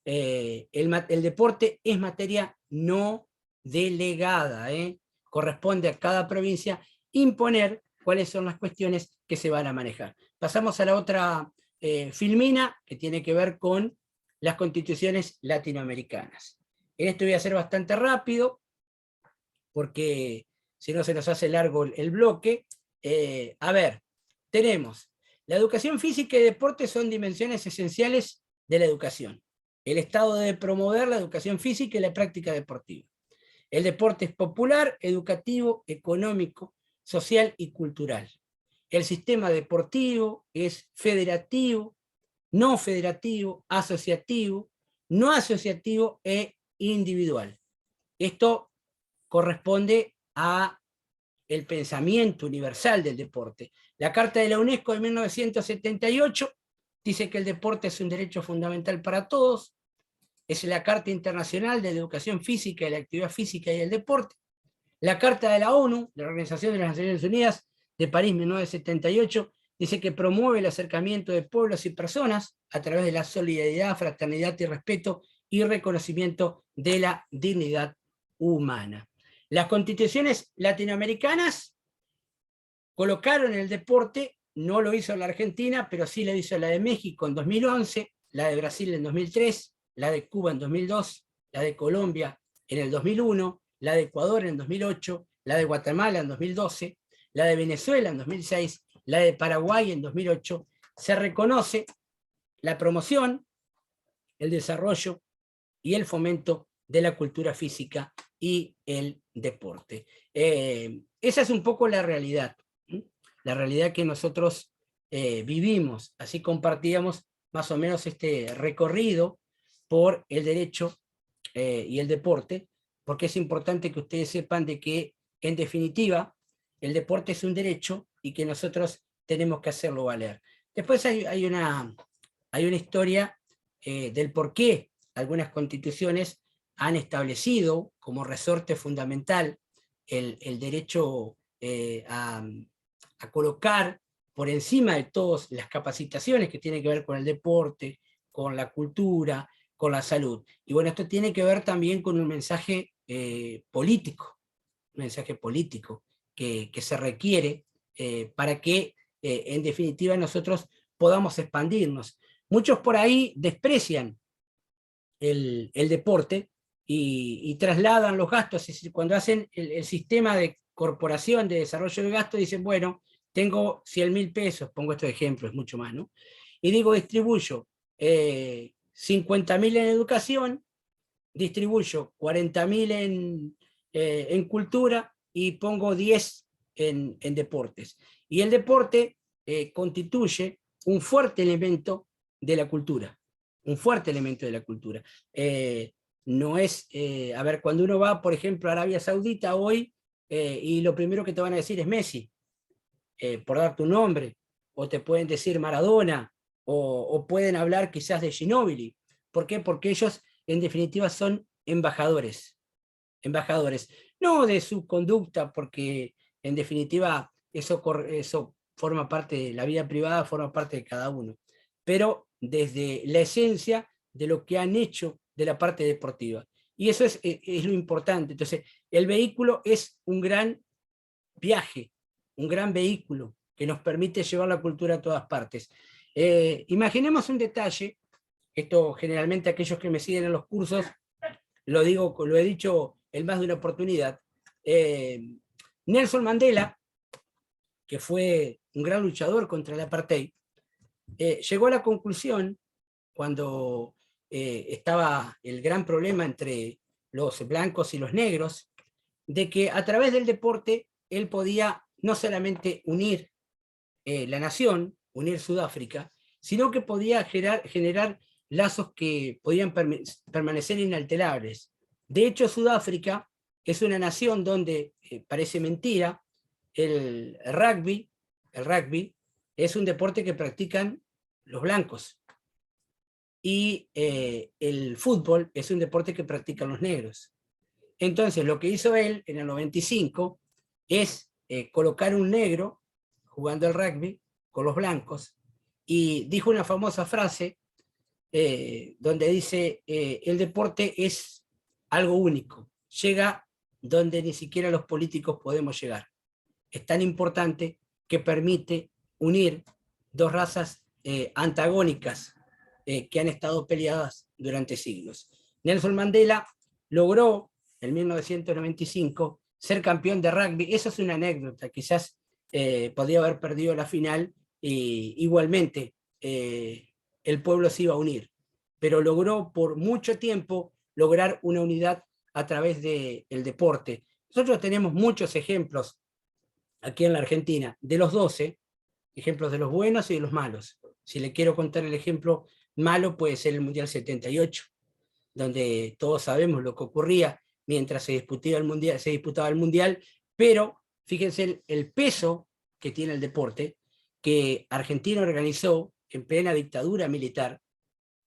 El deporte es materia no delegada. Corresponde a cada provincia imponer cuáles son las cuestiones que se van a manejar. Pasamos a la otra filmina, que tiene que ver con las constituciones latinoamericanas. En esto voy a ser bastante rápido, porque si no se nos hace largo el bloque. A ver, tenemos la educación física y deporte son dimensiones esenciales de la educación. El Estado debe promover la educación física y la práctica deportiva. El deporte es popular, educativo, económico, social y cultural. El sistema deportivo es federativo, no federativo, asociativo, no asociativo e individual. Esto corresponde a el pensamiento universal del deporte. La Carta de la UNESCO de 1978 dice que el deporte es un derecho fundamental para todos. Es la Carta Internacional de la Educación Física y la Actividad Física y el Deporte. La Carta de la ONU, de la Organización de las Naciones Unidas, de París 1978, dice que promueve el acercamiento de pueblos y personas a través de la solidaridad, fraternidad y respeto y reconocimiento de la dignidad humana. Las constituciones latinoamericanas colocaron el deporte, no lo hizo la Argentina, pero sí lo hizo la de México en 2011, la de Brasil en 2003, la de Cuba en 2002, la de Colombia en el 2001, la de Ecuador en 2008, la de Guatemala en 2012, la de Venezuela en 2006, la de Paraguay en 2008. Se reconoce la promoción, el desarrollo y el fomento de la cultura física y el deporte. Esa es un poco la realidad que nosotros vivimos. Así compartíamos más o menos este recorrido por el derecho y el deporte, porque es importante que ustedes sepan de que, en definitiva, el deporte es un derecho y que nosotros tenemos que hacerlo valer. Después hay una historia del por qué algunas constituciones han establecido como resorte fundamental el derecho a colocar por encima de todas las capacitaciones que tienen que ver con el deporte, con la cultura, con la salud. Y bueno, esto tiene que ver también con un mensaje político, que se requiere para que, en definitiva, nosotros podamos expandirnos. Muchos por ahí desprecian el deporte y trasladan los gastos, es decir, cuando hacen el sistema de corporación de desarrollo de gasto, dicen, bueno, tengo 100.000 pesos, pongo estos ejemplos, es mucho más, ¿no? Y digo, distribuyo 50.000 en educación, distribuyo 40.000 en cultura y pongo 10 en deportes. Y el deporte constituye un fuerte elemento de la cultura, un fuerte elemento de la cultura. No es, a ver, cuando uno va, por ejemplo, a Arabia Saudita hoy, y lo primero que te van a decir es Messi, por dar tu nombre, o te pueden decir Maradona, o pueden hablar quizás de Ginóbili. ¿Por qué? Porque ellos, en definitiva, son embajadores. Embajadores. No de su conducta, porque en definitiva eso forma parte de la vida privada, forma parte de cada uno. Pero desde la esencia de lo que han hecho de la parte deportiva. Y eso es lo importante. Entonces, el vehículo es un gran viaje, un gran vehículo que nos permite llevar la cultura a todas partes. Imaginemos un detalle, esto generalmente aquellos que me siguen en los cursos, lo he dicho en más de una oportunidad. Nelson Mandela, que fue un gran luchador contra el apartheid, llegó a la conclusión, cuando estaba el gran problema entre los blancos y los negros, de que a través del deporte él podía no solamente unir la nación, unir Sudáfrica, sino que podía generar lazos que podían permanecer inalterables. De hecho, Sudáfrica es una nación donde, parece mentira, el rugby es un deporte que practican los blancos, y el fútbol es un deporte que practican los negros. Entonces, lo que hizo él en el 95 es colocar un negro jugando al rugby con los blancos, y dijo una famosa frase donde dice, el deporte es algo único, llega donde ni siquiera los políticos podemos llegar. Es tan importante que permite unir dos razas antagónicas que han estado peleadas durante siglos. Nelson Mandela logró en 1995 ser campeón de rugby. Eso es una anécdota, quizás podía haber perdido la final y igualmente el pueblo se iba a unir, pero logró por mucho tiempo lograr una unidad a través del deporte. Nosotros tenemos muchos ejemplos aquí en la Argentina, de los 12, ejemplos de los buenos y de los malos. Si le quiero contar el ejemplo malo, puede ser el Mundial 78, donde todos sabemos lo que ocurría mientras se disputaba el mundial, pero fíjense el peso que tiene el deporte, que Argentina organizó en plena dictadura militar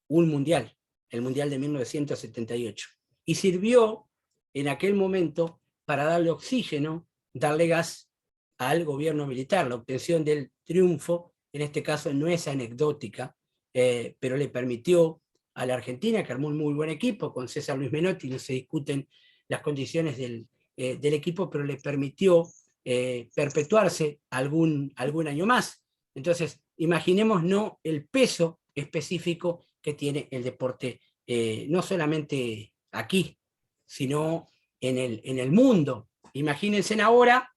un mundial, el Mundial de 1978, y sirvió en aquel momento para darle oxígeno, darle gas al gobierno militar. La obtención del triunfo, en este caso, no es anecdótica, pero le permitió a la Argentina, que armó un muy buen equipo, con César Luis Menotti, no se discuten las condiciones del equipo, pero le permitió perpetuarse algún año más. Entonces, imaginemos no el peso específico que tiene el deporte, no solamente aquí, sino en el mundo. Imagínense ahora,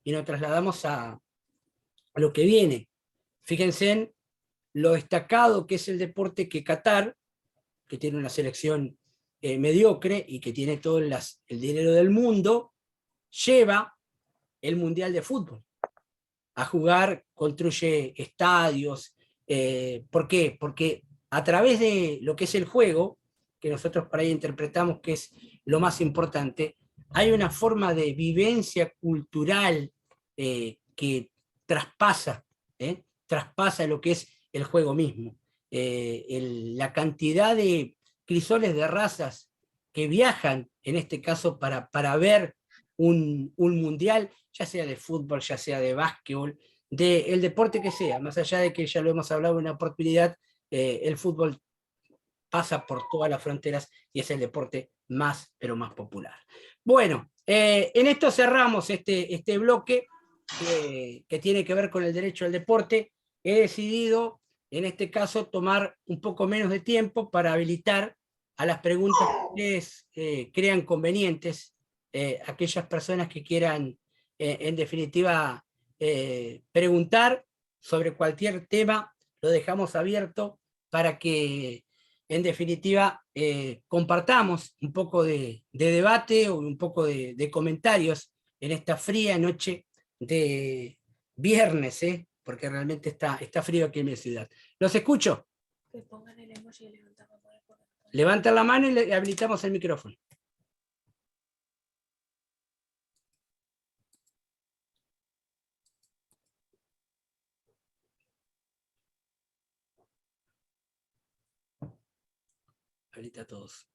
y nos trasladamos a lo que viene. Fíjense en lo destacado que es el deporte, que Qatar, que tiene una selección mediocre y que tiene todo el dinero del mundo, lleva el Mundial de Fútbol a jugar, construye estadios. ¿Por qué? Porque a través de lo que es el juego, que nosotros por ahí interpretamos que es lo más importante, hay una forma de vivencia cultural que traspasa, traspasa lo que es el juego mismo. La cantidad de crisoles de razas que viajan, en este caso, para ver un mundial, ya sea de fútbol, ya sea de básquetbol, del deporte que sea, más allá de que ya lo hemos hablado en una oportunidad, el fútbol pasa por todas las fronteras y es el deporte más, pero más popular. Bueno, en esto cerramos este bloque que tiene que ver con el derecho al deporte. He decidido, en este caso, tomar un poco menos de tiempo para habilitar a las preguntas que ustedes crean convenientes, aquellas personas que quieran, en definitiva, preguntar sobre cualquier tema, lo dejamos abierto para que en definitiva, compartamos un poco de debate o un poco de comentarios en esta fría noche de viernes, porque realmente está frío aquí en mi ciudad. Los escucho. Que pongan el emoji y levantar la mano. Levantan la mano y le habilitamos el micrófono. Habilita a todos.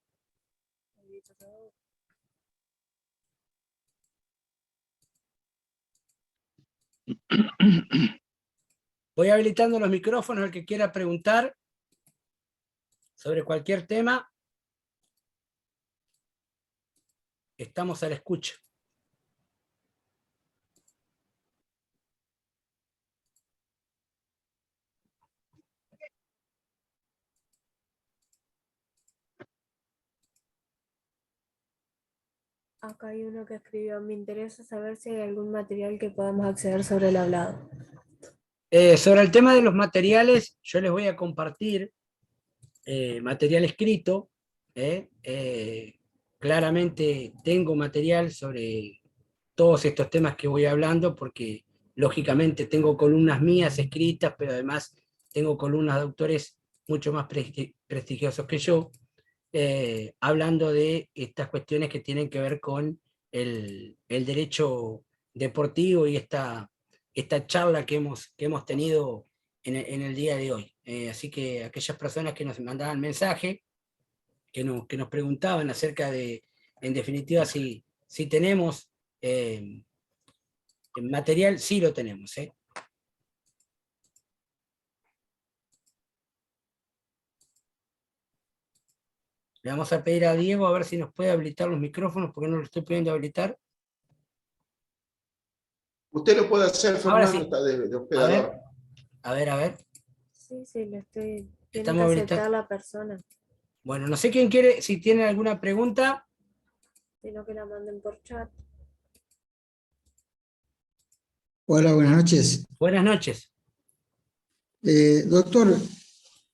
Voy habilitando los micrófonos al que quiera preguntar sobre cualquier tema. Estamos a la escucha. Acá hay uno que escribió: me interesa saber si hay algún material que podamos acceder sobre el hablado. Sobre el tema de los materiales, yo les voy a compartir material escrito. Claramente tengo material sobre todos estos temas que voy hablando, porque lógicamente tengo columnas mías escritas, pero además tengo columnas de autores mucho más prestigiosos que yo, hablando de estas cuestiones que tienen que ver con el derecho deportivo y esta charla que hemos tenido en el día de hoy. Así que aquellas personas que nos mandaban mensaje, que nos preguntaban acerca de, en definitiva, si tenemos material, sí lo tenemos. Le vamos a pedir a Diego a ver si nos puede habilitar los micrófonos, porque no lo estoy pudiendo habilitar. Usted lo puede hacer, Ahora Fernando, sí. está de hospedador. A ver. Sí, lo estoy. Tiene Estamos que aceptar habilitados. la persona, Bueno, no sé quién quiere, si tiene alguna pregunta. sino que la manden por chat. Hola, buenas noches. Buenas noches. Doctor,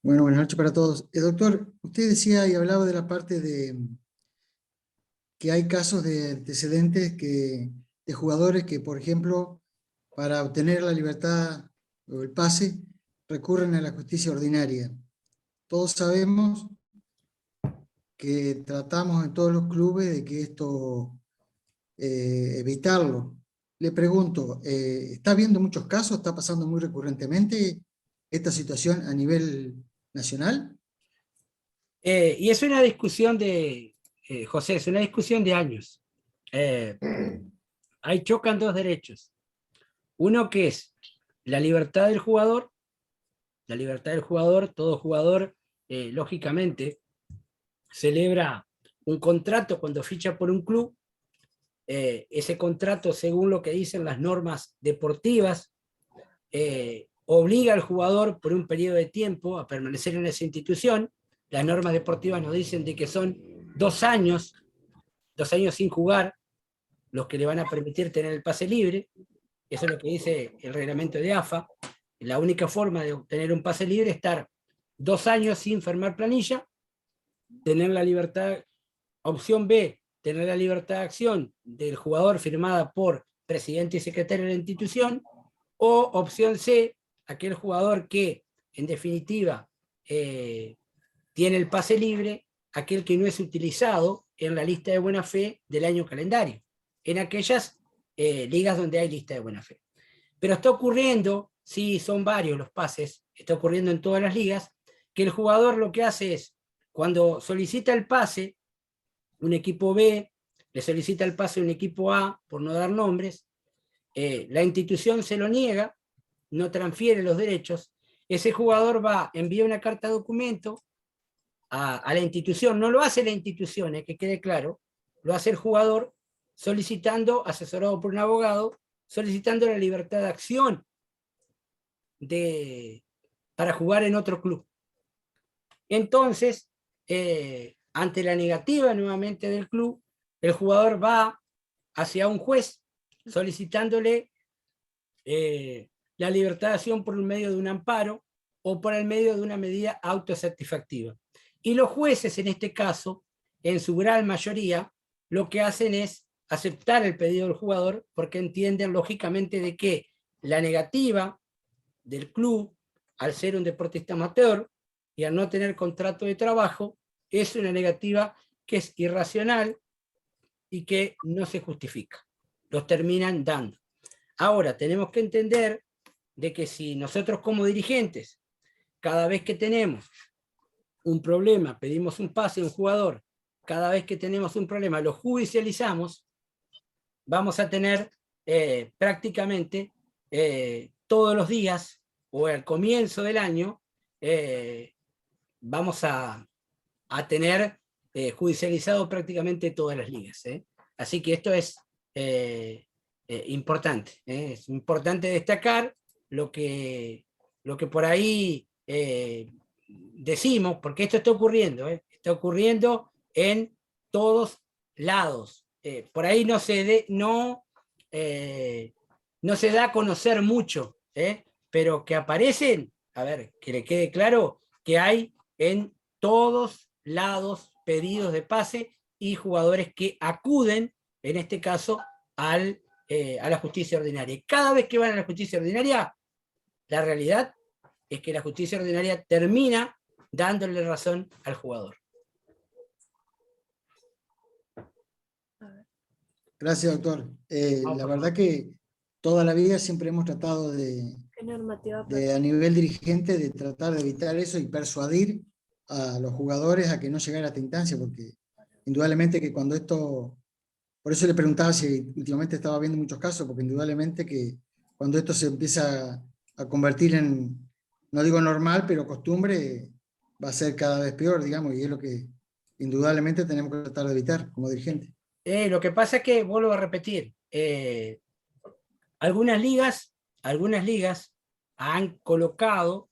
bueno, buenas noches para todos. Doctor, usted decía y hablaba de la parte de que hay casos de antecedentes de jugadores que, por ejemplo, para obtener la libertad o el pase, recurren a la justicia ordinaria. Todos sabemos que tratamos en todos los clubes de que esto, evitarlo. Le pregunto, ¿está habiendo muchos casos? ¿Está pasando muy recurrentemente esta situación a nivel nacional? Y es una discusión José, es una discusión de años. Ahí chocan dos derechos. Uno que es la libertad del jugador. La libertad del jugador, todo jugador, lógicamente, celebra un contrato cuando ficha por un club. Ese contrato, según lo que dicen las normas deportivas, obliga al jugador por un periodo de tiempo a permanecer en esa institución. Las normas deportivas nos dicen de que son 2 años sin jugar, los que le van a permitir tener el pase libre. Eso es lo que dice el reglamento de AFA. La única forma de obtener un pase libre es estar 2 años sin firmar planilla, tener la libertad. Opción B, tener la libertad de acción del jugador firmada por presidente y secretario de la institución. O opción C, aquel jugador que, en definitiva, tiene el pase libre, aquel que no es utilizado en la lista de buena fe del año calendario, en aquellas ligas donde hay lista de buena fe. Pero está ocurriendo, sí, son varios los pases, está ocurriendo en todas las ligas, que el jugador lo que hace es, cuando solicita el pase, un equipo B le solicita el pase a un equipo A, por no dar nombres, la institución se lo niega, no transfiere los derechos, ese jugador va, envía una carta de documento a la institución, no lo hace la institución, que quede claro, lo hace el jugador solicitando, asesorado por un abogado, solicitando la libertad de acción para jugar en otro club. Entonces, ante la negativa nuevamente del club, el jugador va hacia un juez solicitándole la libertad de acción por el medio de un amparo o por el medio de una medida autosatisfactiva. Y los jueces, en este caso, en su gran mayoría, lo que hacen es aceptar el pedido del jugador porque entienden lógicamente de que la negativa del club, al ser un deportista amateur y al no tener contrato de trabajo, es una negativa que es irracional y que no se justifica. Los terminan dando. Ahora, tenemos que entender de que si nosotros como dirigentes, cada vez que tenemos un problema, pedimos un pase a un jugador, cada vez que tenemos un problema, lo judicializamos, vamos a tener prácticamente todos los días o al comienzo del año, vamos a tener judicializado prácticamente todas las ligas. Así que esto es importante. Es importante destacar lo que por ahí decimos, porque esto está ocurriendo en todos lados. Por ahí no se da a conocer mucho, pero que aparecen, a ver, que le quede claro que hay en todos lados pedidos de pase y jugadores que acuden, en este caso, a la justicia ordinaria. Y cada vez que van a la justicia ordinaria, la realidad es que la justicia ordinaria termina dándole razón al jugador. Gracias, doctor. La verdad que toda la vida siempre hemos tratado ¿Qué normativa a nivel dirigente de tratar de evitar eso y persuadir a los jugadores a que no llegara a esta instancia, porque indudablemente que cuando esto, por eso le preguntaba si últimamente estaba viendo muchos casos, porque indudablemente que cuando esto se empieza a convertir en, no digo normal, pero costumbre, va a ser cada vez peor, digamos, y es lo que indudablemente tenemos que tratar de evitar como dirigente. Lo que pasa es que, vuelvo a repetir, algunas ligas han colocado,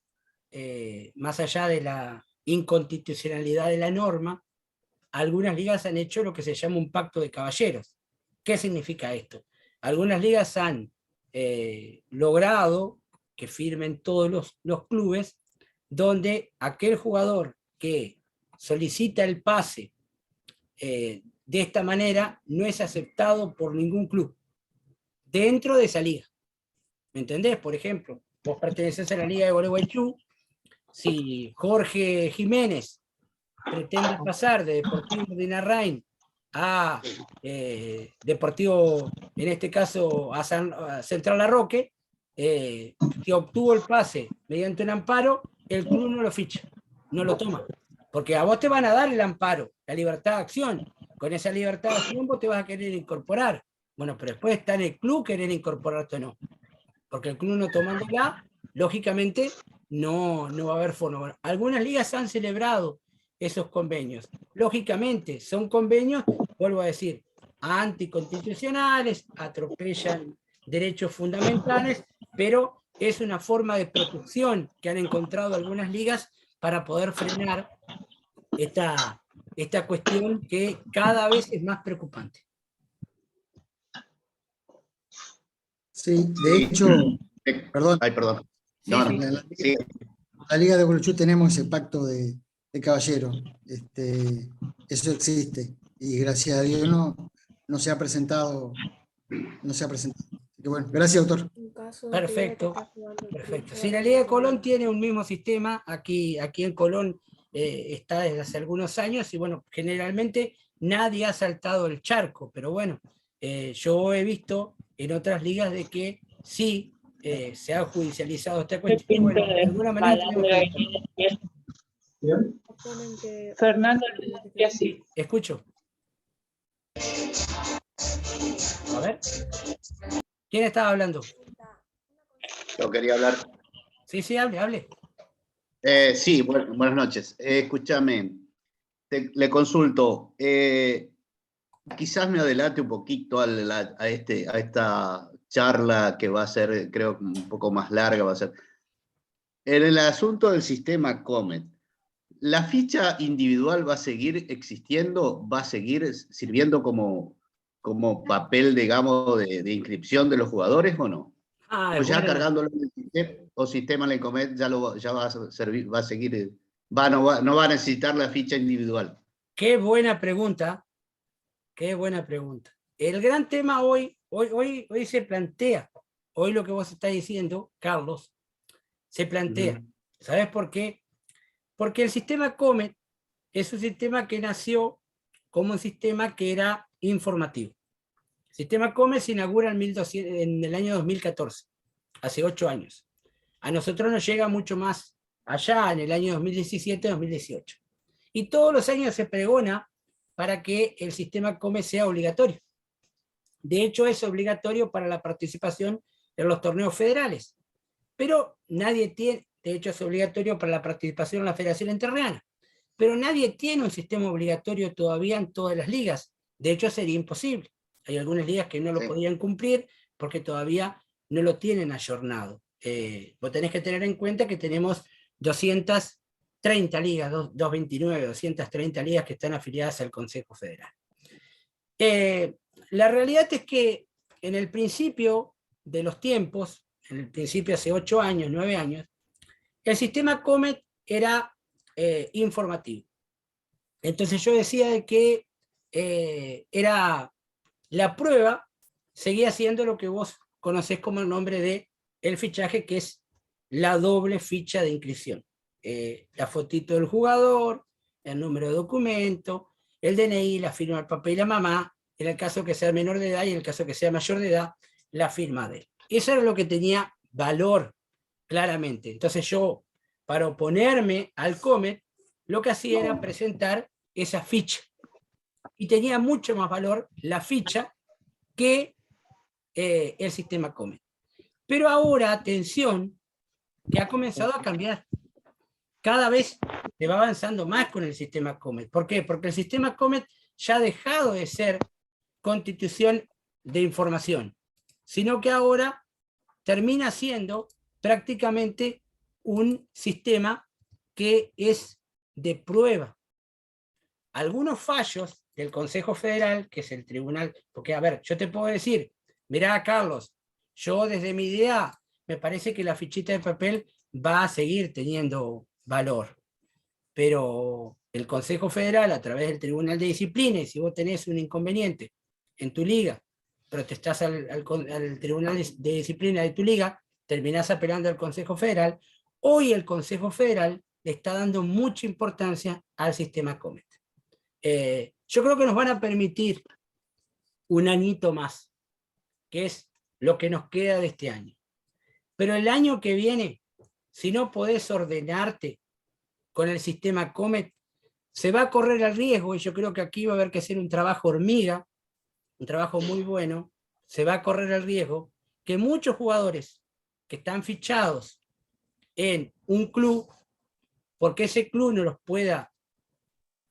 más allá de la inconstitucionalidad de la norma, algunas ligas han hecho lo que se llama un pacto de caballeros. ¿Qué significa esto? Algunas ligas han logrado que firmen todos los clubes, donde aquel jugador que solicita el pase de esta manera no es aceptado por ningún club dentro de esa liga. ¿Me entendés? Por ejemplo, vos pertenecés a la liga de Gualeguaychú, si Jorge Jiménez pretende pasar de Deportivo de Narrain a Deportivo, en este caso a Central Larroque, que obtuvo el pase mediante un amparo, el club no lo ficha, no lo toma, porque a vos te van a dar el amparo, la libertad de acción. Con esa libertad de acción vos te vas a querer incorporar. Bueno, pero después está en el club querer incorporarte o no. Porque el club no tomándola, lógicamente no va a haber forma. Bueno, algunas ligas han celebrado esos convenios. Lógicamente, son convenios, vuelvo a decir, anticonstitucionales, atropellan derechos fundamentales, pero es una forma de protección que han encontrado algunas ligas para poder frenar esta cuestión que cada vez es más preocupante. Sí, de hecho, perdón. Ay, perdón. No, sí, sí. La Liga de Gualeguaychú tenemos ese pacto de caballeros. Eso existe. Y gracias a Dios no se ha presentado. Así que bueno, gracias, doctor. Perfecto. Sí, la Liga de Colón tiene un mismo sistema. Aquí en Colón está desde hace algunos años y bueno, generalmente nadie ha saltado el charco, pero bueno, yo he visto en otras ligas de que sí se ha judicializado esta cuestión y bueno, de alguna manera tenemos que evitarlo. Bien. Actualmente, Fernando, sí. Escucho. A ver. ¿Quién estaba hablando? Yo quería hablar. Sí, sí, hable. Sí, buenas noches. Escúchame, le consulto. Quizás me adelante un poquito a esta charla que va a ser, creo, un poco más larga. Va a ser. En el asunto del sistema Comet, ¿la ficha individual va a seguir existiendo? ¿Va a seguir sirviendo como papel, digamos, de inscripción de los jugadores o no? Ah, O ya bueno. cargándolo en el sistema en el Comet ya va a servir, va a seguir, no va a necesitar la ficha individual. Qué buena pregunta. Qué buena pregunta. El gran tema hoy se plantea, hoy lo que vos estás diciendo, Carlos, se plantea. ¿Sabes por qué? Porque el sistema Comet es un sistema que nació como un sistema que era informativo. El sistema Comet se inaugura en el año 2014, hace 8 años. A nosotros nos llega mucho más allá, en el año 2017-2018. Y todos los años se pregona para que el sistema Comet sea obligatorio. De hecho, es obligatorio para la participación en los torneos federales. Pero nadie tiene, de hecho es obligatorio para la participación en la Federación Entrerriana. Pero nadie tiene un sistema obligatorio todavía en todas las ligas. De hecho, sería imposible. Hay algunas ligas que no lo podían cumplir porque todavía no lo tienen ayornado. Vos tenés que tener en cuenta que tenemos 230 ligas, 229, 230 ligas que están afiliadas al Consejo Federal. La realidad es que en el principio de los tiempos, en el principio hace 8 años, 9 años, el sistema Comet era informativo. Entonces yo decía de que era la prueba, seguía siendo lo que vos conocés como el nombre de el fichaje, que es la doble ficha de inscripción. La fotito del jugador, el número de documento, el DNI, la firma del papá y la mamá, en el caso que sea menor de edad y en el caso que sea mayor de edad, la firma de él. Eso era lo que tenía valor, claramente. Entonces yo, para oponerme al Comet, lo que hacía era presentar esa ficha. Y tenía mucho más valor la ficha que el sistema Comet. Pero ahora, atención, que ha comenzado a cambiar. Cada vez se va avanzando más con el sistema Comet. ¿Por qué? Porque el sistema Comet ya ha dejado de ser constitución de información, sino que ahora termina siendo prácticamente un sistema que es de prueba. Algunos fallos del Consejo Federal, que es el tribunal, porque a ver, yo te puedo decir, mirá Carlos, yo desde mi idea me parece que la fichita de papel va a seguir teniendo valor, pero el Consejo Federal a través del Tribunal de Disciplina, y si vos tenés un inconveniente en tu liga, protestás al Tribunal de Disciplina de tu liga, terminás apelando al Consejo Federal. Hoy el Consejo Federal le está dando mucha importancia al sistema Comet. Yo creo que nos van a permitir un añito más, que es lo que nos queda de este año. Pero el año que viene, si no podés ordenarte con el sistema Comet, se va a correr el riesgo, y yo creo que aquí va a haber que hacer un trabajo hormiga, un trabajo muy bueno, se va a correr el riesgo que muchos jugadores que están fichados en un club, porque ese club no los pueda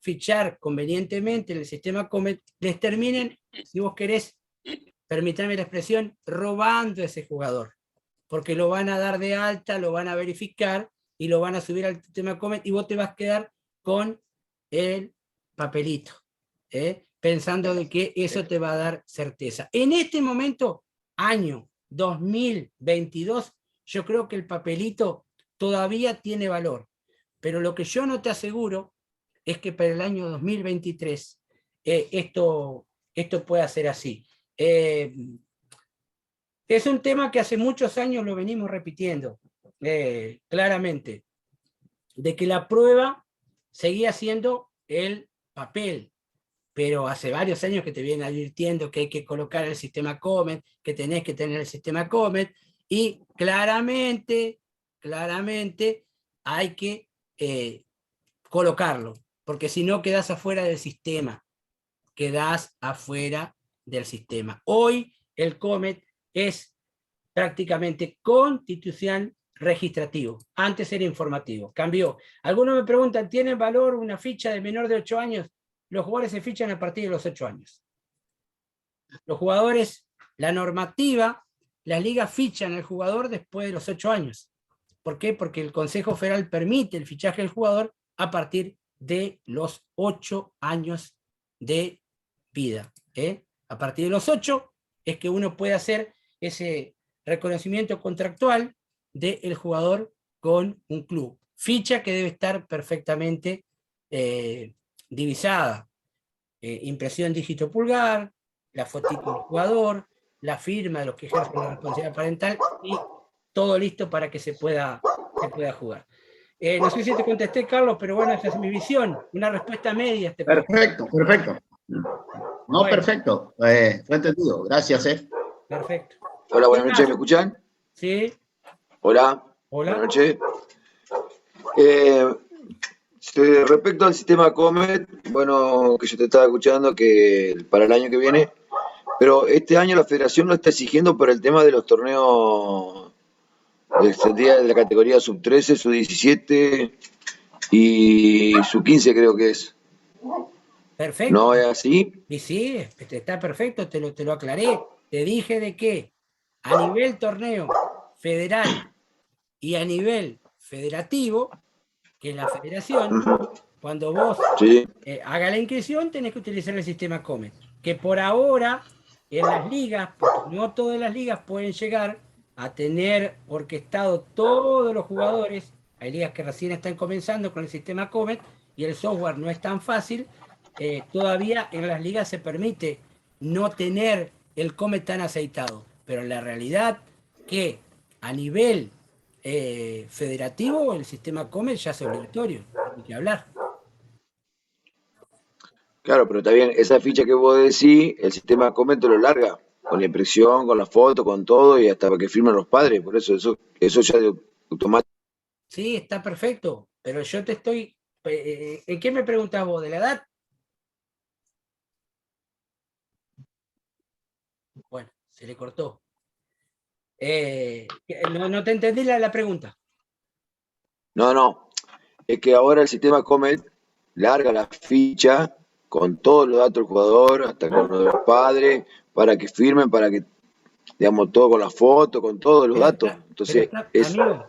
fichar convenientemente en el sistema Comet, les terminen, si vos querés, permítame la expresión, robando a ese jugador, porque lo van a dar de alta, lo van a verificar y lo van a subir al sistema Comet y vos te vas a quedar con el papelito, pensando de que eso te va a dar certeza. En este momento, año 2022, yo creo que el papelito todavía tiene valor, pero lo que yo no te aseguro es que para el año 2023 esto pueda ser así. Es un tema que hace muchos años lo venimos repitiendo, claramente, de que la prueba seguía siendo el papel, pero hace varios años que te vienen advirtiendo que hay que colocar el sistema Comet, que tenés que tener el sistema Comet, y claramente hay que colocarlo, porque si no quedás afuera del sistema, Hoy el Comet es prácticamente constitucional registrativo. Antes era informativo, cambió. Algunos me preguntan, ¿tiene valor una ficha de menor de 8 años? Los jugadores se fichan a partir de los 8 años. Los jugadores, la normativa, las ligas fichan al jugador después de los 8 años. ¿Por qué? Porque el Consejo Federal permite el fichaje del jugador a partir de los 8 años de vida. A partir de los 8 es que uno puede hacer ese reconocimiento contractual del jugador con un club. Ficha que debe estar perfectamente divisada. Impresión dígito pulgar, la fotito del jugador, la firma de los que ejercen la responsabilidad parental y todo listo para que se pueda jugar. No sé si te contesté, Carlos, pero bueno, esa es mi visión. Una respuesta media. Perfecto. No, Bueno. perfecto. Fue entendido. Gracias, Perfecto. Hola, buenas noches, ¿me escuchan? Sí. Hola. Hola. Buenas noches. Respecto al sistema Comet, bueno, que yo te estaba escuchando que para el año que viene, pero este año la federación lo está exigiendo por el tema de los torneos de la categoría sub-13, sub-17 y sub-15 creo que es. Perfecto. ¿No es así? Y sí, está perfecto, te lo aclaré. Te dije de que a nivel torneo federal y a nivel federativo, que es la federación, cuando vos hagas la inscripción tenés que utilizar el sistema Comet, que por ahora en las ligas, porque no todas las ligas pueden llegar a tener orquestado todos los jugadores. Hay ligas que recién están comenzando con el sistema Comet y el software no es tan fácil. Todavía en las ligas se permite no tener el Comet tan aceitado, pero la realidad que a nivel federativo el sistema Comet ya es obligatorio, hay que hablar. Claro, pero está bien, esa ficha que vos decís, el sistema Comet te lo larga, con la impresión, con la foto, con todo, y hasta para que firmen los padres, por eso ya de automático. Sí, está perfecto, pero yo te estoy... ¿En qué me preguntas vos? ¿De la edad? Bueno, se le cortó. No te entendí la pregunta. No, es que ahora el sistema Comet larga la ficha con todos los datos del jugador, hasta con los de los padres, para que firmen, para que, digamos, todo con la foto, con todos los datos. Entonces, amigo,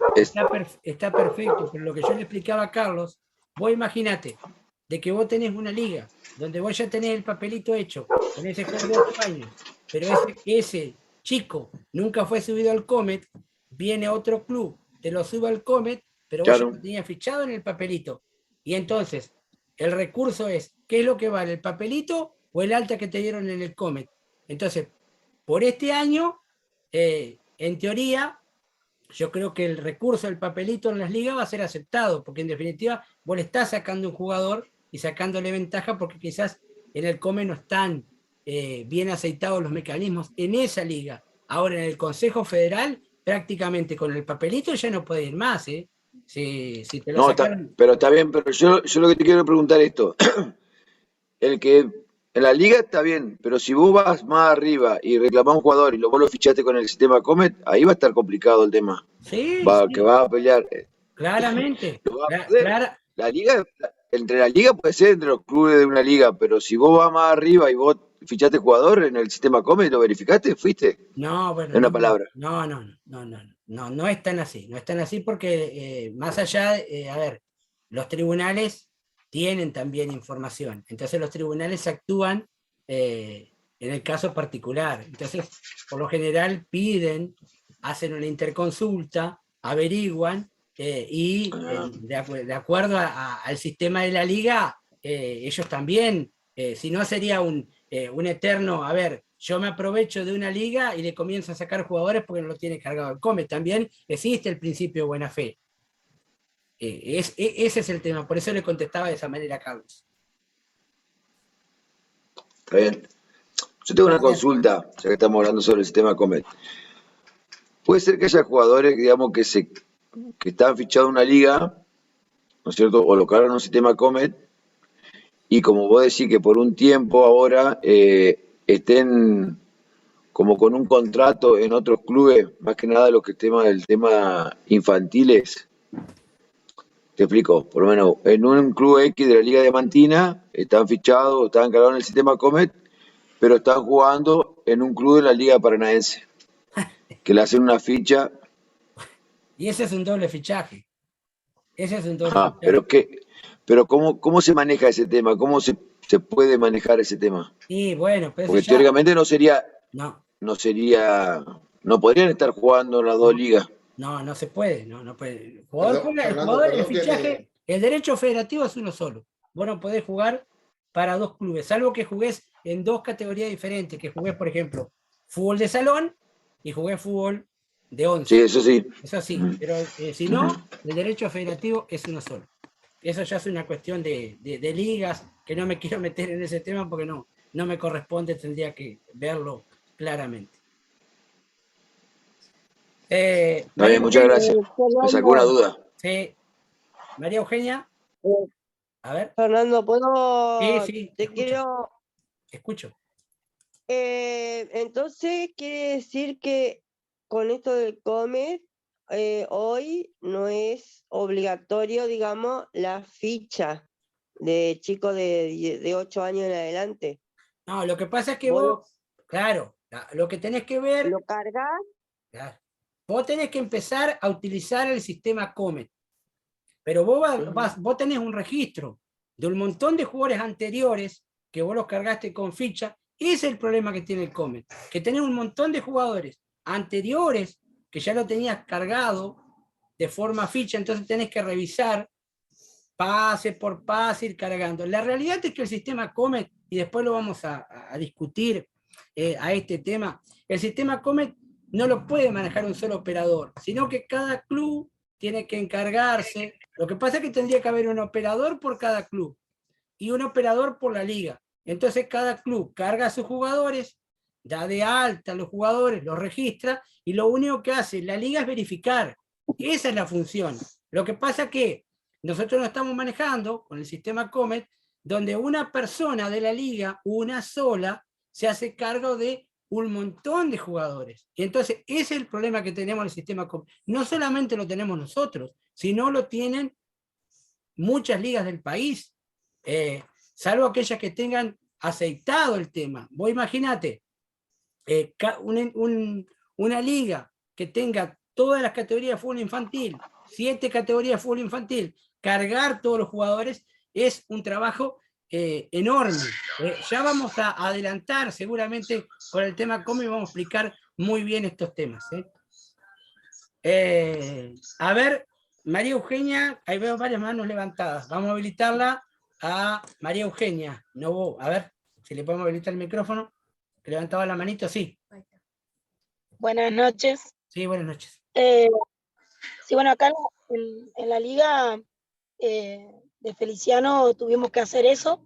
está perfecto, pero lo que yo le explicaba a Carlos, vos imaginate de que vos tenés una liga donde vos ya tenés el papelito hecho con ese juego de 8 años, pero ese chico nunca fue subido al Comet, viene otro club, te lo sube al Comet, pero vos ya lo tenías fichado en el papelito. Y entonces, el recurso es, ¿qué es lo que vale, el papelito o el alta que te dieron en el Comet? Entonces, por este año, en teoría, yo creo que el recurso del papelito en las ligas va a ser aceptado, porque en definitiva vos le estás sacando un jugador y sacándole ventaja porque quizás en el Comet no están bien aceitados los mecanismos en esa liga. Ahora en el Consejo Federal, prácticamente con el papelito ya no puede ir más, Si te lo sacaron... pero está bien, pero yo lo que te quiero preguntar es esto. El que en la liga está bien, pero si vos vas más arriba y reclamás un jugador y vos lo fichaste con el sistema Comet, ahí va a estar complicado el tema. Sí, Que va a pelear. Claramente. La liga, entre la liga puede ser entre los clubes de una liga, pero si vos vas más arriba y vos fichaste jugador en el sistema Comet, ¿lo verificaste? ¿Fuiste? No, bueno. En una palabra. No es tan así. No es tan así porque más allá, a ver, los tribunales tienen también información. Entonces los tribunales actúan en el caso particular. Entonces, por lo general piden, hacen una interconsulta, averiguan y de acuerdo al sistema de la liga, ellos también, si no sería un eterno, a ver, yo me aprovecho de una liga y le comienzo a sacar jugadores porque no lo tiene cargado el Comet. También existe el principio de buena fe. Ese es el tema, por eso le contestaba de esa manera a Carlos. Está bien. Yo tengo una Gracias. consulta, ya que estamos hablando sobre el sistema Comet. Puede ser que haya jugadores, digamos, que están fichados en una liga, ¿no es cierto? O lograron un sistema Comet, y como vos decís que por un tiempo ahora estén como con un contrato en otros clubes, más que nada los que el tema infantiles. Te explico, por lo menos en un club X de la Liga Diamantina están fichados, están encargados en el sistema Comet, pero están jugando en un club de la Liga Paranaense, que le hacen una ficha. Y ese es un doble fichaje. Ese es un doble Ajá, fichaje. pero ¿cómo se maneja ese tema? ¿Cómo se puede manejar ese tema? Y bueno, pues Porque eso ya, teóricamente no, no podrían estar jugando en las dos ligas. no se puede, no puede. El jugador Perdón, juega, el Fernando, jugador, el perdón que fichaje, el derecho federativo es uno solo. Vos no podés jugar para dos clubes, salvo que jugués en dos categorías diferentes, que jugués, por ejemplo, fútbol de salón y jugué fútbol de Sí, 11. eso sí. Eso sí, pero si no, el derecho federativo es uno solo. Eso ya es una cuestión de ligas, que no me quiero meter en ese tema porque no me corresponde, tendría que verlo claramente. Está María bien, muchas Eugenia, gracias. Me sacó una Fernando, duda. sí, María Eugenia, eh, a ver, Fernando, sí, puedo, sí, te quiero, escucho. entonces quiere decir que con esto del Comet, hoy no es obligatorio, digamos, la ficha de chicos de 8 años en adelante. No, lo que pasa es que Vos vos, claro, lo que tenés que ver, lo cargas, claro, vos tenés que empezar a utilizar el sistema Comet. Pero vos tenés un registro de un montón de jugadores anteriores que vos los cargaste con ficha. Ese es el problema que tiene el Comet, que tenés un montón de jugadores anteriores que ya lo tenías cargado de forma ficha, entonces tenés que revisar pase por pase, ir cargando. La realidad es que el sistema Comet, y después lo vamos a discutir a este tema, el sistema Comet no lo puede manejar un solo operador, sino que cada club tiene que encargarse. Lo que pasa es que tendría que haber un operador por cada club y un operador por la liga. Entonces cada club carga a sus jugadores, da de alta a los jugadores, los registra, y lo único que hace la liga es verificar. Esa es la función. Lo que pasa es que nosotros lo estamos manejando con el sistema Comet, donde una persona de la liga, una sola, se hace cargo de un montón de jugadores. Y entonces ese es el problema que tenemos en el sistema Comet. No solamente lo tenemos nosotros, sino lo tienen muchas ligas del país, salvo aquellas que tengan aceitado el tema. Vos imagínate, una liga que tenga todas las categorías de fútbol infantil, 7 categorías de fútbol infantil, cargar todos los jugadores es un trabajo enorme. Ya vamos a adelantar seguramente con el tema cómo y vamos a explicar muy bien estos temas. A ver, María Eugenia, ahí veo varias manos levantadas. Vamos a habilitarla a María Eugenia. No vos. A ver si le podemos habilitar el micrófono. Que levantaba la manito, sí. Buenas noches. Sí, buenas noches. Sí, bueno, acá en la liga de Feliciano tuvimos que hacer eso.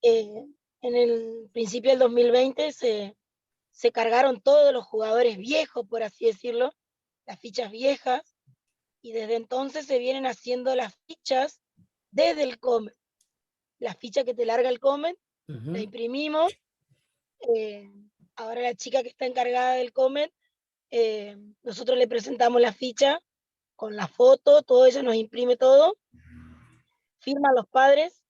En el principio del 2020 se cargaron todos los jugadores viejos, por así decirlo, las fichas viejas, y desde entonces se vienen haciendo las fichas desde el Comet. La ficha que te larga el Comet, la imprimimos. Ahora la chica que está encargada del Comet, nosotros le presentamos la ficha con la foto, todo eso nos imprime todo, firman los padres,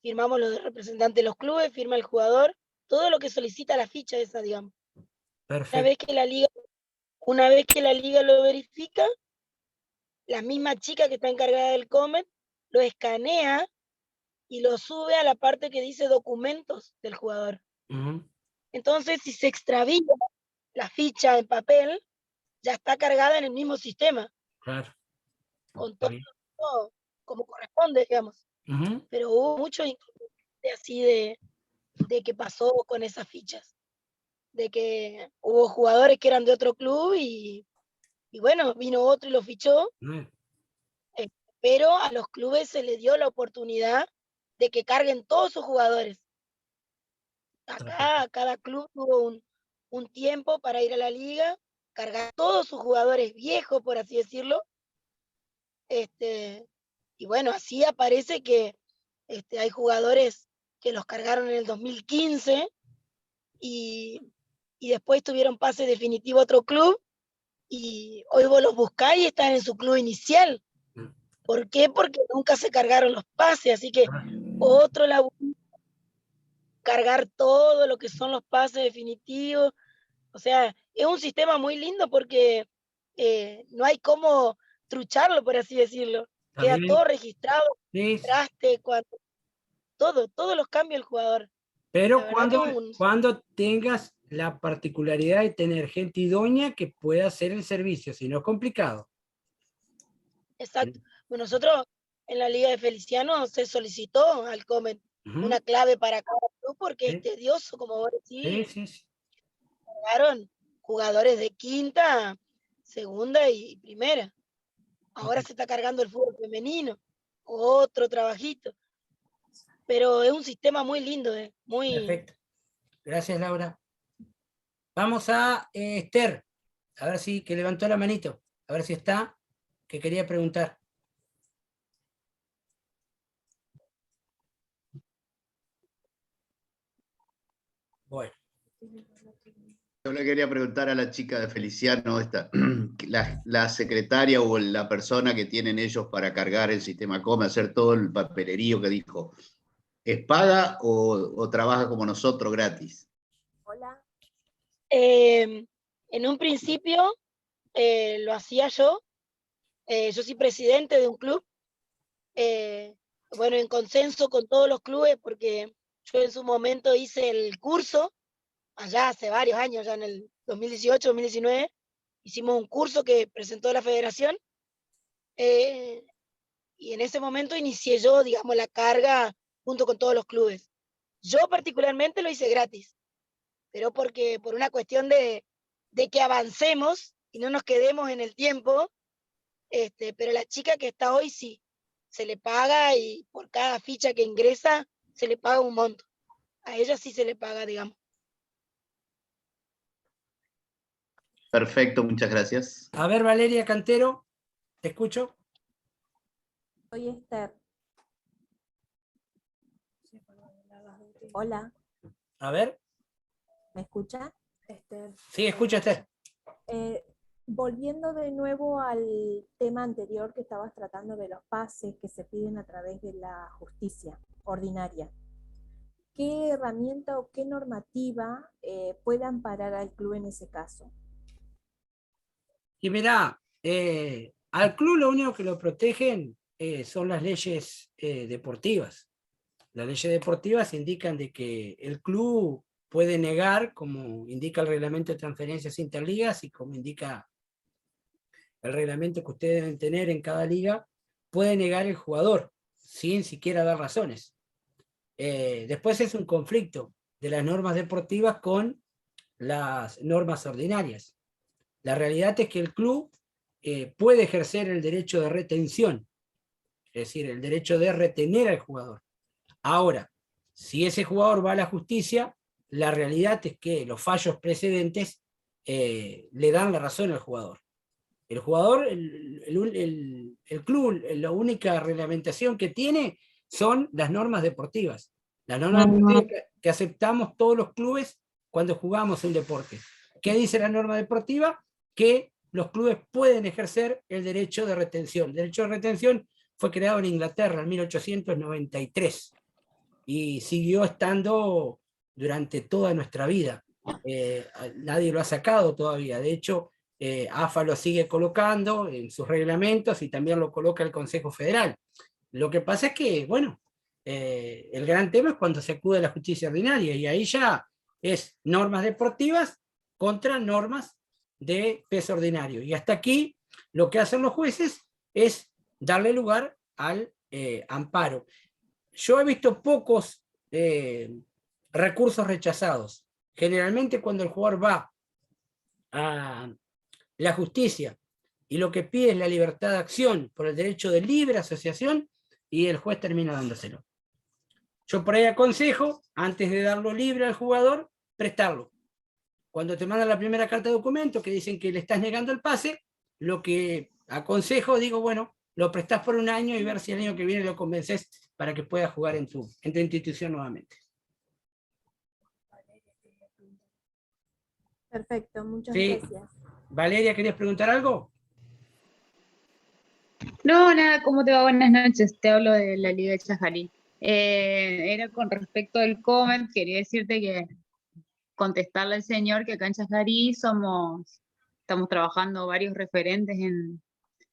firmamos los representantes de los clubes, firma el jugador, todo lo que solicita la ficha esa, digamos. Perfecto. Una vez que la liga lo verifica, la misma chica que está encargada del Comet lo escanea y lo sube a la parte que dice documentos del jugador. Entonces, si se extravía la ficha en papel, ya está cargada en el mismo sistema. Claro. Con todo como corresponde, digamos. Pero hubo mucho así de que pasó con esas fichas. De que hubo jugadores que eran de otro club y bueno, vino otro y lo fichó. pero a los clubes se les dio la oportunidad de que carguen todos sus jugadores. Acá cada club tuvo un tiempo para ir a la liga, cargar todos sus jugadores viejos, por así decirlo. Y bueno, así aparece que hay jugadores que los cargaron en el 2015 y después tuvieron pase definitivo a otro club y hoy vos los buscáis y están en su club inicial. ¿Por qué? Porque nunca se cargaron los pases, así que otro laburo, cargar todo lo que son los pases definitivos. O sea, es un sistema muy lindo porque no hay cómo trucharlo, por así decirlo. Queda También, todo registrado, sí, traste, todos los cambios del jugador. La pero verdad que es un... cuando tengas la particularidad de tener gente idónea que pueda hacer el servicio, si no es complicado. Exacto. Bueno, nosotros en la Liga de Feliciano se solicitó al Comet Ujú. una clave para cada club porque Sí. es tedioso, como vos Sí, decís. sí, sí. Llegaron jugadores de quinta, segunda y primera. Ahora Ok. se está cargando el fútbol femenino, otro trabajito. Pero es un sistema muy lindo, muy... Perfecto. Gracias, Laura. Vamos a Esther. A ver si, que levantó la manito. A ver si está, que quería preguntar. Bueno. Yo le quería preguntar a la chica de Feliciano, la secretaria o la persona que tienen ellos para cargar el sistema COME, hacer todo el papelerío que dijo, ¿es paga o trabaja como nosotros gratis? Hola. En un principio lo hacía yo. Yo soy presidente de un club. Bueno, en consenso con todos los clubes, porque yo en su momento hice el curso, allá hace varios años, ya en el 2018, 2019, hicimos un curso que presentó la federación, y en ese momento inicié yo, digamos, la carga junto con todos los clubes. Yo particularmente lo hice gratis, pero porque por una cuestión de que avancemos y no nos quedemos en el tiempo, pero la chica que está hoy sí, se le paga y por cada ficha que ingresa se le paga un monto. A ella sí se le paga, digamos. Perfecto, muchas gracias. A ver, Valeria Cantero, te escucho. Soy Esther. Hola, A ver. ¿me escucha? Esther. Sí, escucha, Esther. Volviendo de nuevo al tema anterior que estabas tratando de los pases que se piden a través de la justicia ordinaria. ¿Qué herramienta o qué normativa puede amparar al club en ese caso? Y mirá, al club lo único que lo protegen son las leyes deportivas. Las leyes deportivas indican de que el club puede negar, como indica el reglamento de transferencias interligas y como indica el reglamento que ustedes deben tener en cada liga, puede negar el jugador sin siquiera dar razones. Después es un conflicto de las normas deportivas con las normas ordinarias. La realidad es que el club puede ejercer el derecho de retención, es decir, el derecho de retener al jugador. Ahora, si ese jugador va a la justicia, la realidad es que los fallos precedentes le dan la razón al jugador. El jugador, el club, la única reglamentación que tiene son las normas deportivas. Las normas deportivas que aceptamos todos los clubes cuando jugamos un deporte. ¿Qué dice la norma deportiva? Que los clubes pueden ejercer el derecho de retención. El derecho de retención fue creado en Inglaterra en 1893 y siguió estando durante toda nuestra vida. Nadie lo ha sacado todavía. De hecho, AFA lo sigue colocando en sus reglamentos y también lo coloca el Consejo Federal. Lo que pasa es que, bueno, el gran tema es cuando se acude a la justicia ordinaria y ahí ya es normas deportivas contra normas de peso ordinario. Y hasta aquí lo que hacen los jueces es darle lugar al amparo. Yo he visto pocos recursos rechazados. Generalmente cuando el jugador va a la justicia y lo que pide es la libertad de acción por el derecho de libre asociación, y el juez termina dándoselo. Yo por ahí aconsejo, antes de darlo libre al jugador, prestarlo. Cuando te mandan la primera carta de documento que dicen que le estás negando el pase, lo que aconsejo, digo, bueno, lo prestás por un año y ver si el año que viene lo convences para que pueda jugar en tu institución nuevamente. Perfecto, muchas Sí. gracias. Valeria, ¿querías preguntar algo? No, nada, ¿cómo te va? Buenas noches, te hablo de la Liga de Chajarí. Era con respecto al comment, quería decirte que contestarle al señor que acá en Chajarí estamos trabajando varios referentes en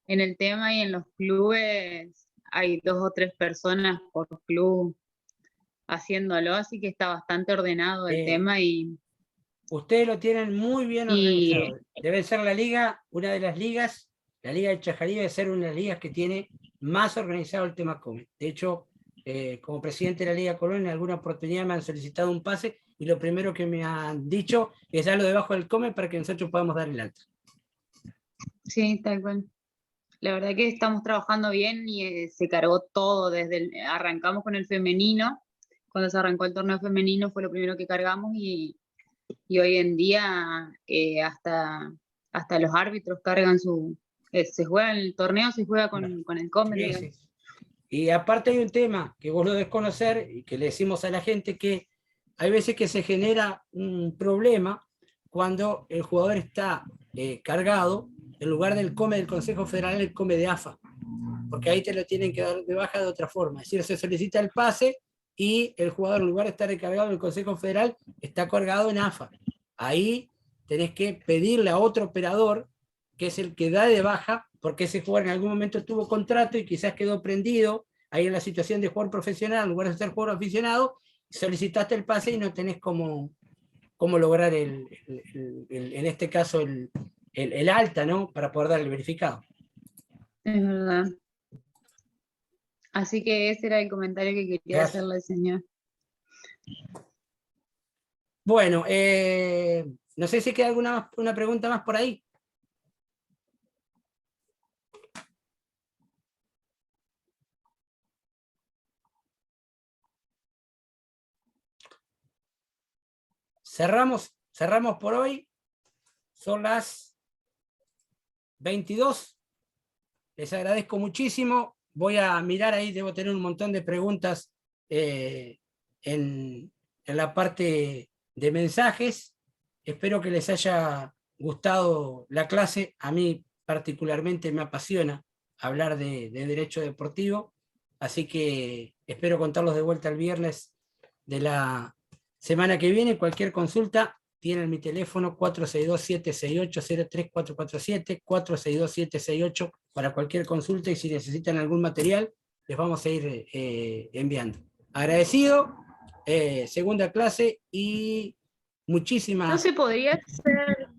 el tema, y en los clubes hay 2 o 3 personas por club haciéndolo, así que está bastante ordenado el tema y Ustedes lo tienen muy bien organizado. Debe ser la liga, una de las ligas, la Liga de Chajarí debe ser una de las ligas que tiene más organizado el tema Come. De hecho, como presidente de la Liga Colón, en alguna oportunidad me han solicitado un pase y lo primero que me han dicho es darlo debajo del Come para que nosotros podamos dar el alta. Sí, tal cual. La verdad que estamos trabajando bien y se cargó todo arrancamos con el femenino. Cuando se arrancó el torneo femenino fue lo primero que cargamos, y hoy en día hasta los árbitros cargan se juega el torneo, se juega con el Come, Sí, digamos. sí. Y aparte hay un tema que vos lo debes conocer y que le decimos a la gente, que hay veces que se genera un problema cuando el jugador está cargado, en lugar del Come del Consejo Federal, el Come de AFA, porque ahí te lo tienen que dar de baja de otra forma. Es decir, se solicita el pase y el jugador, en lugar de estar cargado en el Consejo Federal, está cargado en AFA. Ahí tenés que pedirle a otro operador, que es el que da de baja, porque ese jugador en algún momento tuvo contrato y quizás quedó prendido ahí en la situación de jugador profesional, en lugar de ser jugador aficionado, solicitaste el pase y no tenés cómo lograr en este caso el alta, ¿no? Para poder dar el verificado. Es verdad. Así que ese era el comentario que quería Gracias. hacerle al señor. Bueno, no sé si queda una pregunta más por ahí. Cerramos por hoy. Son las 22. Les agradezco muchísimo. Voy a mirar ahí, debo tener un montón de preguntas en la parte de mensajes. Espero que les haya gustado la clase. A mí particularmente me apasiona hablar de derecho deportivo, así que espero contarlos de vuelta el viernes de la semana que viene. Cualquier consulta, tienen mi teléfono 462-768-03447, 462-768 para cualquier consulta, y si necesitan algún material, les vamos a ir enviando. Agradecido, segunda clase y muchísimas... ¿No se podría hacer,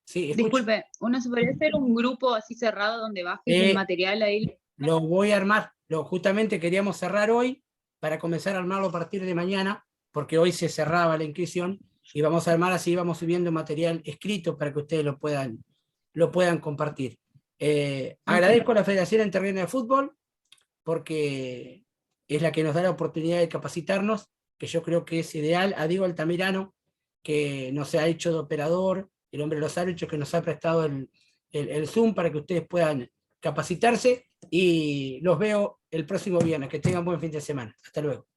sí, disculpe, ¿no se podría hacer un grupo así cerrado donde bajes el material ahí? Lo voy a armar. Justamente queríamos cerrar hoy para comenzar a armarlo a partir de mañana, porque hoy se cerraba la inscripción, y vamos a armar así, vamos subiendo material escrito para que ustedes lo puedan compartir. Agradezco a la Federación Entrerriana de Fútbol, porque es la que nos da la oportunidad de capacitarnos, que yo creo que es ideal. A Diego Altamirano, que nos ha hecho de operador, el hombre de los árbitros, que nos ha prestado el Zoom para que ustedes puedan capacitarse, y los veo el próximo viernes. Que tengan buen fin de semana. Hasta luego.